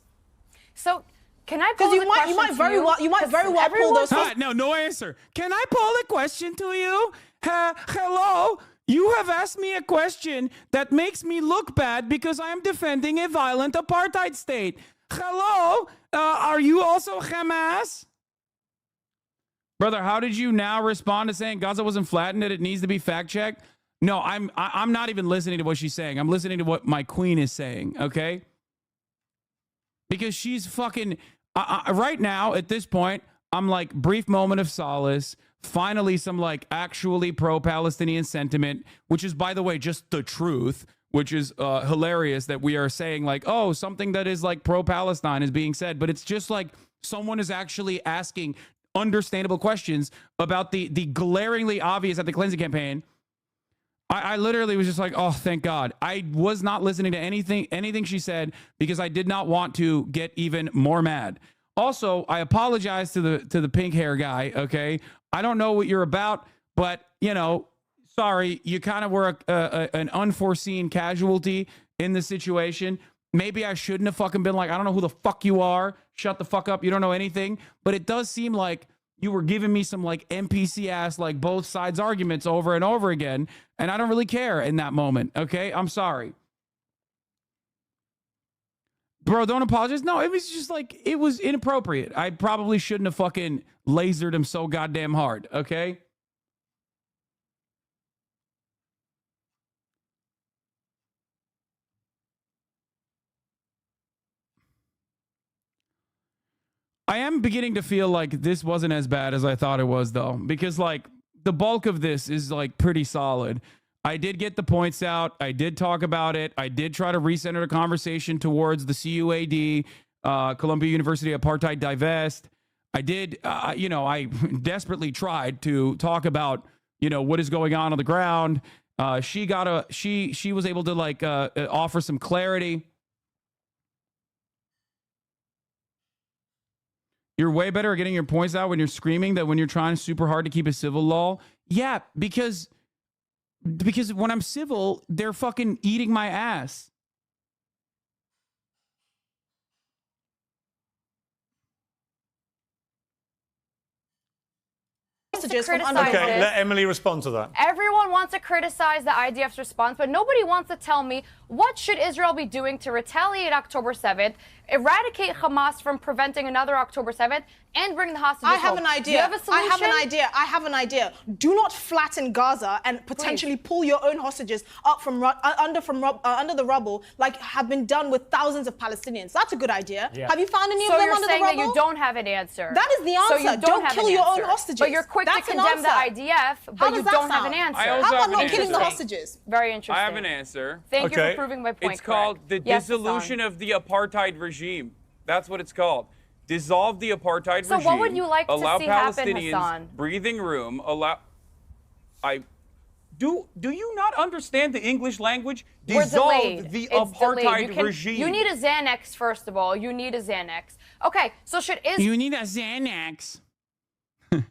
So, can I pose a question you might very well pull those. No answer. Can I pose a question to you? Hello. You have asked me a question that makes me look bad because I am defending a violent apartheid state. Hello. Are you also Hamas? Brother, how did you now respond to saying Gaza wasn't flattened and it needs to be fact checked? No, I'm not even listening to what she's saying. I'm listening to what my queen is saying. Okay. Because she's fucking, right now, at this point, I'm like, brief moment of solace. Finally, some like actually pro-Palestinian sentiment, which is, by the way, just the truth, which is hilarious that we are saying like, oh, something that is like pro-Palestine is being said. But it's just like someone is actually asking understandable questions about the glaringly obvious at the cleansing campaign. I literally was just like, oh, thank God. I was not listening to anything she said because I did not want to get even more mad. Also, I apologize to the pink hair guy, okay? I don't know what you're about, but, you know, sorry, you kind of were an unforeseen casualty in the situation. Maybe I shouldn't have fucking been like, I don't know who the fuck you are. Shut the fuck up. You don't know anything. But it does seem like you were giving me some like NPC ass, like both sides arguments over and over again. And I don't really care in that moment. Okay. I'm sorry. Bro, don't apologize. No, it was just like, it was inappropriate. I probably shouldn't have fucking lasered him so goddamn hard. Okay. I am beginning to feel like this wasn't as bad as I thought it was, though, because like the bulk of this is like pretty solid. I did get the points out. I did talk about it. I did try to recenter the conversation towards the CUAD, Columbia University Apartheid Divest. I did, I desperately tried to talk about, what is going on the ground. She was able to like offer some clarity. You're way better at getting your points out when you're screaming than when you're trying super hard to keep a civil law. Yeah, because when I'm civil, they're fucking eating my ass. Okay, let Emily respond to that. Everyone wants to criticize the IDF's response, but nobody wants to tell me what should Israel be doing to retaliate October 7th, eradicate Hamas from preventing another October 7th, and bring the hostages home. I have an idea. Do you have a solution? I have an idea. Do not flatten Gaza and potentially pull your own hostages up from under the rubble, like have been done with thousands of Palestinians. That's a good idea. Yeah. Have you found any of them under the rubble? So you're saying that you don't have an answer. That is the answer. So you don't kill your own hostages. But you're quick to condemn the IDF, but you don't have an answer. How about not killing the hostages? Very interesting. I have an answer. Thank you for proving my point. It's called the dissolution of the apartheid regime. That's what it's called. Dissolve the apartheid regime. So what would you like to see happen, Palestinians Hasan? Breathing room. Do you not understand the English language? We're Dissolve delayed. the It's apartheid delayed. regime. You need a Xanax, first of all. You need a Xanax. Okay, so should Israel... You need a Xanax. Bitch,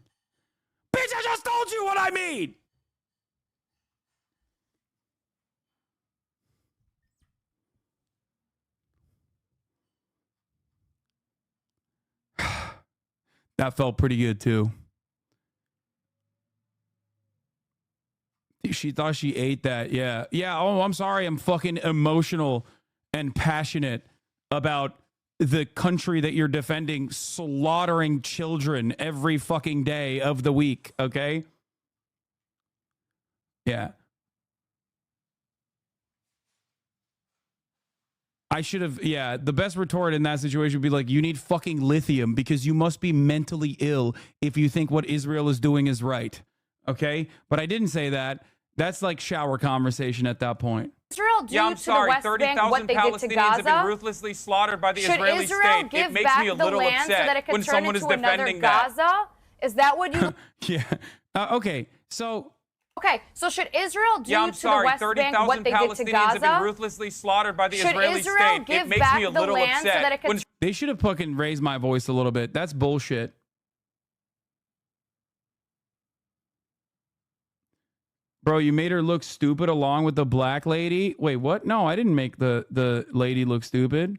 I just told you what I mean. That felt pretty good too. She thought she ate that. Yeah. Yeah. Oh, I'm sorry. I'm fucking emotional and passionate about the country that you're defending slaughtering children every fucking day of the week. Okay. Yeah. I should have, yeah, the best retort in that situation would be like, you need fucking lithium because you must be mentally ill if you think what Israel is doing is right. Okay? But I didn't say that. That's like shower conversation at that point. Israel do Yeah, I'm to sorry. the West Bank what 30,000 they did to Palestinians have been Gaza? ruthlessly slaughtered by the Should Israeli Israel state. give It makes back me a the little land so that upset it can when turn someone is into another defending that. Gaza? Is that what you... Yeah. Okay. So Okay, so should Israel do Yeah, I'm to sorry. the West Bank 30,000 what they did to Palestinians have been Gaza? ruthlessly slaughtered by the Should Israeli Israel state. give It makes back me a the little land so upset that it can when they should have fucking raised my voice a little bit. That's bullshit. Bro, you made her look stupid along with the black lady. Wait, what? No, I didn't make the lady look stupid.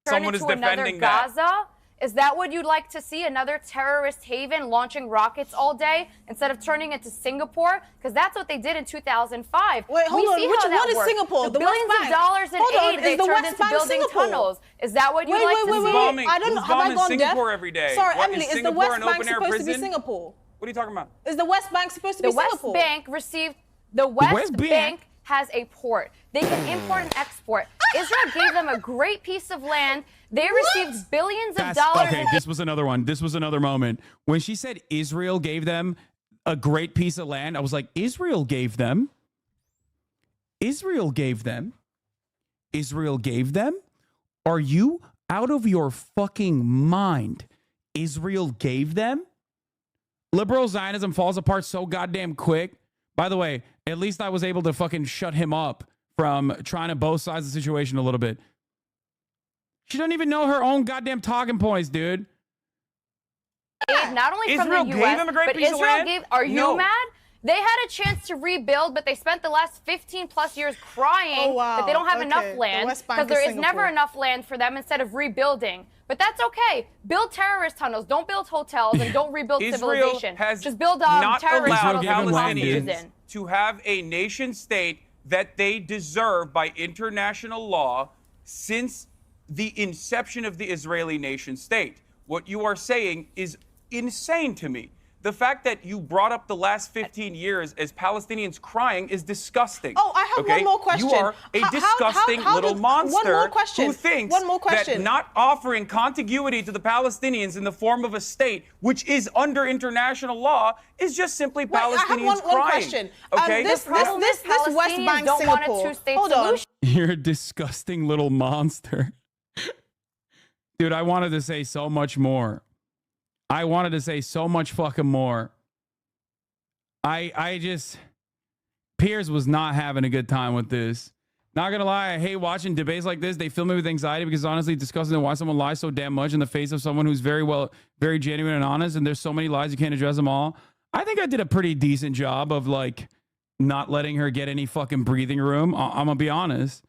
turn someone is into another defending that. Gaza? Is that what you'd like to see? Another terrorist haven launching rockets all day instead of turning it to Singapore? Because that's what they did in 2005. Wait, hold on. See What how that is works. Singapore? The The West billions Bank? of dollars in Hold on, aid is they the turned West into Bank building Singapore? tunnels. Is that what you'd Wait, like wait, to wait, see? wait, bombing- I don't who's know. Have I bombing gone Singapore deaf? every day? Sorry, What, Emily, is is the Singapore West an Bank open-air supposed to be prison? Singapore? What are you talking about? Is the West Bank supposed to The be West Singapore? Bank received... The West Bank? Bank has a port. They can import and export. Israel gave them a great piece of land. They received billions of dollars. Okay, this was another one. This was another moment. When she said Israel gave them a great piece of land, I was like, Israel gave them? Israel gave them? Israel gave them? Are you out of your fucking mind? Israel gave them? Liberal Zionism falls apart so goddamn quick. By the way, at least I was able to fucking shut him up from trying to both sides of the situation a little bit. She doesn't even know her own goddamn talking points, dude. Aid not only Israel from the gave U.S., them a great but piece of Israel land? gave. Are you No. mad? They had a chance to rebuild, but they spent the last 15 plus years crying Oh, wow. that they don't have Okay. enough The land West Bank because there is is never Singapore. enough land for them instead of rebuilding. But that's okay. Build terrorist tunnels. Don't build hotels and don't rebuild Israel civilization. has Just build not terrorist allowed tunnels to put hostages Palestinians in. to have a nation state that they deserve by international law since the inception of the Israeli nation state. What you are saying is insane to me. The fact that you brought up the last 15 years as Palestinians crying is disgusting. Oh, I have one more question. You are a How- disgusting how little did- monster one more question. who thinks One more that question. not offering contiguity to the Palestinians in the form of a state, which is under international law, is just simply Wait, I have Palestinians one crying. question. Okay? This problem West is Palestinians Bank don't want a Singapore. two-state Hold on. solution. You're a disgusting little monster. Dude, I wanted to say so much more. I wanted to say so much fucking more. I just... Piers was not having a good time with this. Not gonna lie, I hate watching debates like this. They fill me with anxiety because honestly, it's disgusting to watch someone lie so damn much in the face of someone who's very genuine and honest, and there's so many lies, you can't address them all. I think I did a pretty decent job of, like, not letting her get any fucking breathing room. I'm gonna be honest.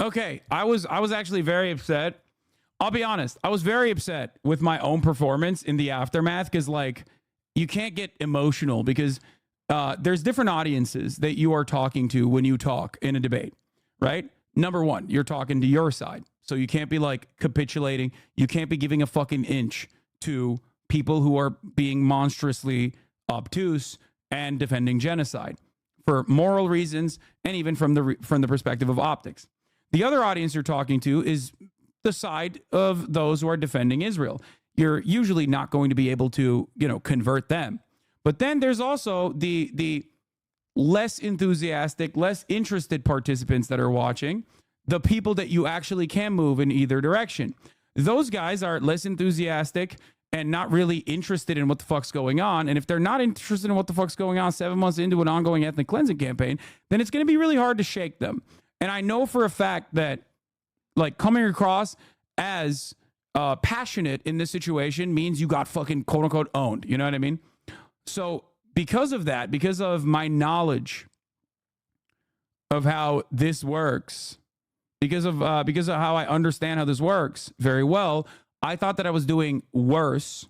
Okay, I was actually very upset. I'll be honest. I was very upset with my own performance in the aftermath because, like, you can't get emotional because there's different audiences that you are talking to when you talk in a debate, right? Number one, you're talking to your side. So you can't be, like, capitulating. You can't be giving a fucking inch to people who are being monstrously obtuse and defending genocide for moral reasons and even from the perspective of optics. The other audience you're talking to is the side of those who are defending Israel. You're usually not going to be able to, convert them. But then there's also the less enthusiastic, less interested participants that are watching, the people that you actually can move in either direction. Those guys are less enthusiastic and not really interested in what the fuck's going on. And if they're not interested in what the fuck's going on 7 months into an ongoing ethnic cleansing campaign, then it's going to be really hard to shake them. And I know for a fact that, like, coming across as passionate in this situation means you got fucking quote unquote owned. You know what I mean? So because of that, because of my knowledge of how this works, because of how I understand how this works very well, I thought that I was doing worse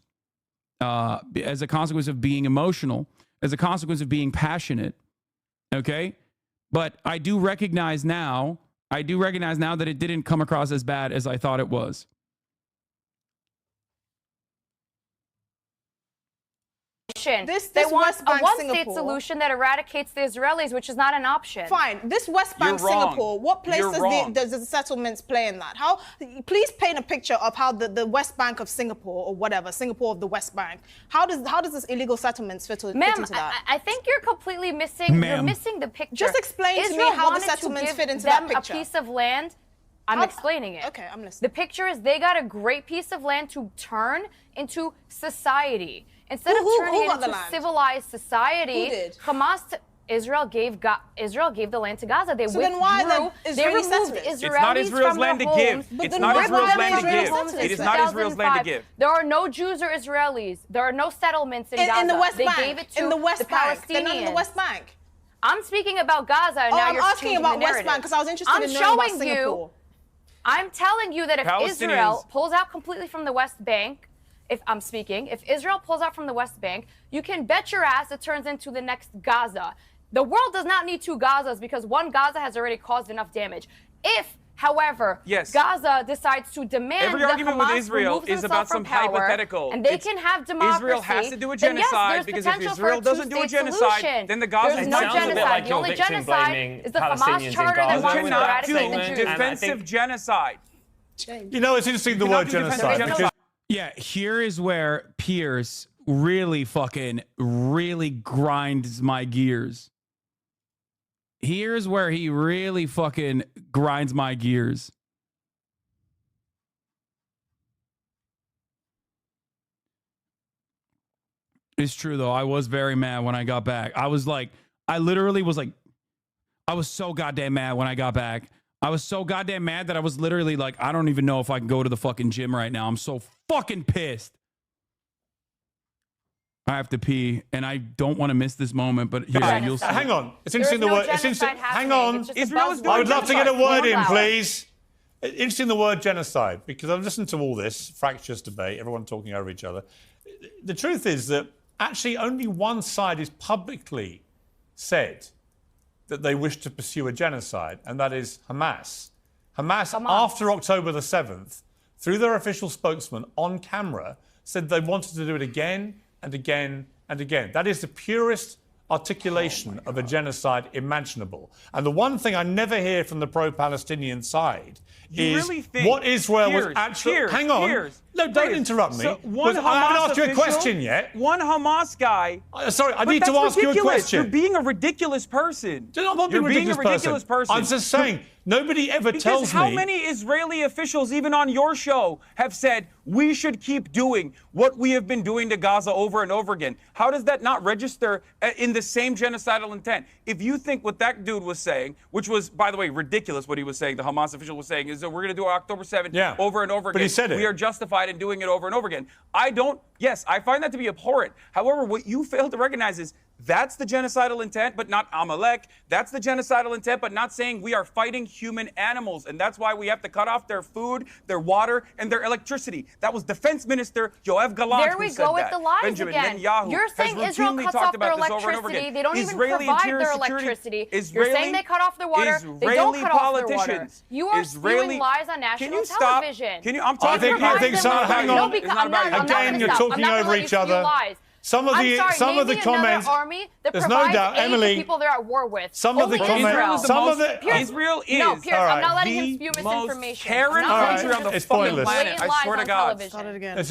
as a consequence of being emotional, as a consequence of being passionate. Okay, but I do recognize now that it didn't come across as bad as I thought it was. They want a one-state solution that eradicates the Israelis, which is not an option. Fine. This West Bank, Singapore, what place does the settlements play in that? How? Please paint a picture of how the West Bank of Singapore, or whatever, Singapore of the West Bank. How does this illegal settlements fit into that? I think you're completely missing. You're missing the picture. Just explain to me how the settlements fit into that picture. A piece of land. I'm explaining it. Okay, I'm listening. The picture is they got a great piece of land to turn into society. Instead of turning it into civilized society, Israel gave the land to Gaza. They withdrew. Then why the Israeli settlers? It's not Israel's land to give. It's not Israel's land to give. It is not Israel's land to give. There are no Jews or Israelis. There are no settlements in Gaza. In the West Bank. They gave it to in the West Bank. Palestinians. They're not in the West Bank. I'm speaking about Gaza, and now I'm you're asking about West Bank because I was interested in knowing about Singapore. I'm telling you that if Israel pulls out completely from the West Bank, if Israel pulls out from the West Bank, you can bet your ass it turns into the next Gaza. The world does not need two Gazas because one Gaza has already caused enough damage. If, however, Gaza decides to demand every argument with Israel is about some hypothetical, and they can have democracy, Israel has to do a genocide because if Israel doesn't do a genocide, then the Gaza is not genocide. The only genocide is the Hamas charter that wants to eradicate the Jews. Defensive genocide. You know, it's interesting the word genocide. Because yeah, here is where Piers really grinds my gears. Here's where he really fucking grinds my gears. It's true, though. I was very mad when I got back. I was so goddamn mad when I got back. I was so goddamn mad that I was literally like, I don't even know if I can go to the fucking gym right now. I'm so fucking pissed. I have to pee, and I don't want to miss this moment, but here, you'll see. Hang on. It's interesting the word. It's interesting. Hang on. I would love to get a word in, please. Interesting the word genocide, because I've listened to all this fractious debate, everyone talking over each other. The truth is that actually only one side is publicly said that they wish to pursue a genocide, and that is Hamas. Hamas, after October the 7th, through their official spokesman on camera, said they wanted to do it again and again and again. That is the purest articulation of a genocide imaginable. And the one thing I never hear from the pro-Palestinian side is what Israel was actually... Hang on. No, don't interrupt me. So I haven't asked you a question yet. One Hamas guy... Sorry, I need to ask you a question. You're being a ridiculous person. You're not being a ridiculous person. I'm just saying, nobody ever tells me... How many Israeli officials, even on your show, have said, we should keep doing what we have been doing to Gaza over and over again? How does that not register in the same genocidal intent? If you think what that dude was saying, which was, by the way, ridiculous what he was saying, the Hamas official was saying, is that we're going to do October 7th over and over again. But he said it. We are justified in doing it over and over again. Yes, I find that to be abhorrent. However, what you fail to recognize is that's the genocidal intent, but not Amalek. That's the genocidal intent, but not saying we are fighting human animals. And that's why we have to cut off their food, their water, and their electricity. That was Defense Minister Yoav Gallant There we go with the lies Benjamin again. Netanyahu You're saying Israel cuts off their electricity. They don't even provide their electricity. You're saying they cut off their water. They don't cut off their water. You are spewing lies on national television. I'm talking I think so. Hang on. Again, you're talking over each other. Some of the comments. Army that there's no doubt, Emily. The people they're at war with. Some of the comments. Israel is. No, Piers, I'm not letting him spew misinformation. Karen country on the it's fucking pointless. planet. I swear to God. Start it again.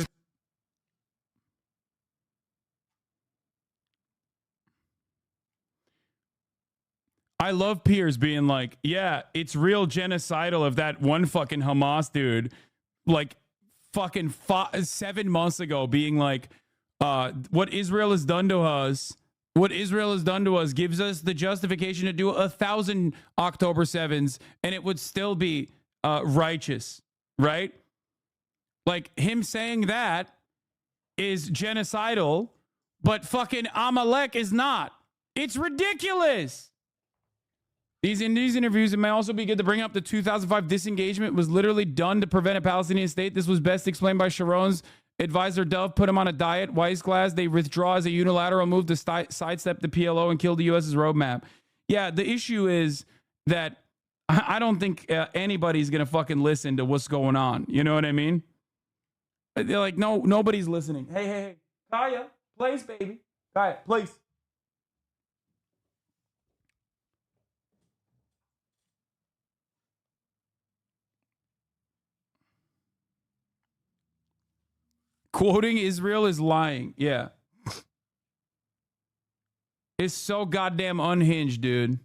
I love Piers being like, yeah, it's real genocidal of that one fucking Hamas dude, like, fucking 7 months ago being like, what Israel has done to us, gives us the justification to do 1,000 October 7s, and it would still be righteous, right? Like, him saying that is genocidal, but fucking Amalek is not. It's ridiculous. In these interviews, it may also be good to bring up the 2005 disengagement was literally done to prevent a Palestinian state. This was best explained by Sharon's advisor Dove, put him on a diet. Weissglass, they withdraw as a unilateral move to sidestep the PLO and kill the U.S.'s roadmap. Yeah, the issue is that I don't think anybody's going to fucking listen to what's going on. You know what I mean? They're like, no, nobody's listening. Hey. Kaya, please, baby. Kaya, please. Quoting Israel is lying. Yeah. It's so goddamn unhinged, dude.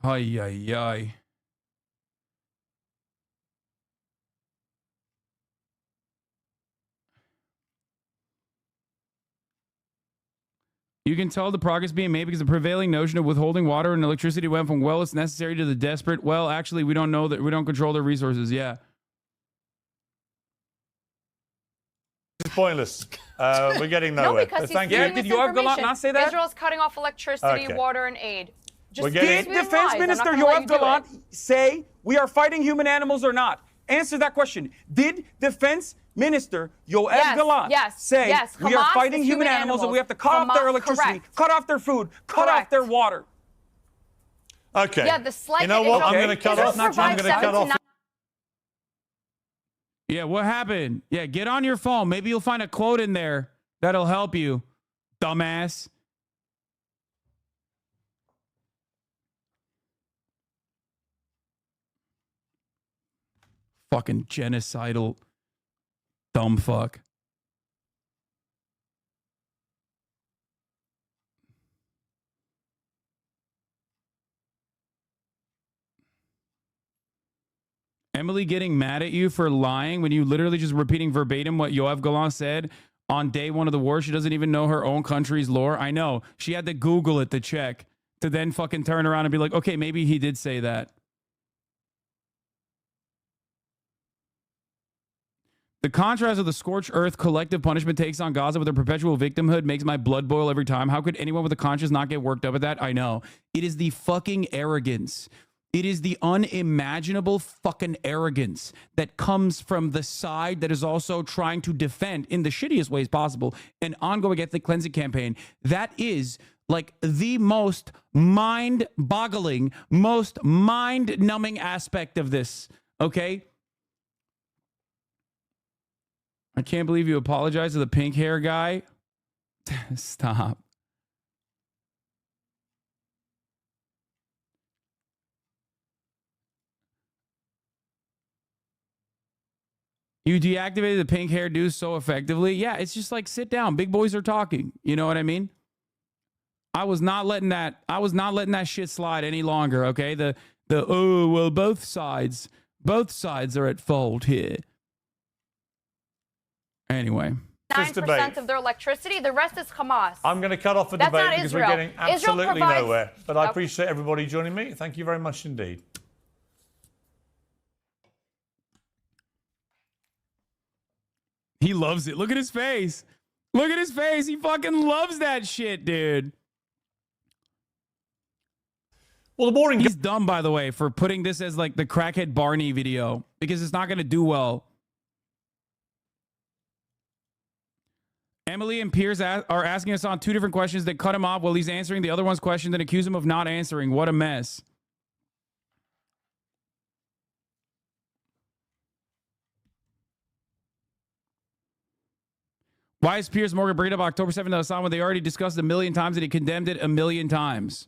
Ay, ay, ay. You can tell the progress being made because the prevailing notion of withholding water and electricity went from, well, it's necessary to the desperate. Well, actually, we don't know that we don't control their resources. Yeah. It's pointless. We're getting nowhere. No, because Thank he's you. doing Did this Yoav Gallant information. not say that? Israel's cutting off electricity, Okay. water, and aid. We're Just getting- Did spewing Defense lies. I'm not Minister gonna let Yoav you do it. Gallant say we are fighting human animals or not? Answer that question. Did Defense Minister Yoav Gallant say we are Hamas fighting is human animals and we have to cut off their Hamas, electricity, correct. cut off their food, cut off Correct. their water? Okay. Yeah, the slight You know what? I'm Israel- going to cut Israel off. I'm provides going to cut 7 to off. 9 Yeah, what happened? Yeah, get on your phone. Maybe you'll find a quote in there that'll help you, dumbass. Fucking genocidal dumb fuck. Emily getting mad at you for lying when you literally just repeating verbatim what Yoav Gallant said on day one of the war. She doesn't even know her own country's lore. I know. She had to Google it to check, to then fucking turn around and be like, okay, maybe he did say that. The contrast of the scorched earth collective punishment takes on Gaza with their perpetual victimhood makes my blood boil every time. How could anyone with a conscience not get worked up at that? I know. It is the fucking arrogance. It is the unimaginable fucking arrogance that comes from the side that is also trying to defend, in the shittiest ways possible, an ongoing ethnic cleansing campaign. That is like the most mind-boggling, most mind-numbing aspect of this, okay? I can't believe you apologized to the pink hair guy. Stop. You deactivated the pink hair dude so effectively. Yeah, it's just like, sit down. Big boys are talking. You know what I mean? I was not letting that shit slide any longer, okay? Oh, well, both sides are at fault here. Anyway. 9% of their electricity. The rest is Hamas. I'm going to cut off the That's debate not because Israel. we're getting Israel absolutely provides- nowhere. But I Okay. appreciate everybody joining me. Thank you very much indeed. He loves it. Look at his face. Look at his face. He fucking loves that shit, dude. Well, the boring... He's dumb, by the way, for putting this as like the crackhead Barney video because it's not going to do well. Emily and Piers are asking us on 2 different questions that cut him off while he's answering the other one's question, then accuse him of not answering. What a mess. Why is Piers Morgan bringing up October 7th to Hasan when they already discussed 1 million times and he condemned it 1 million times?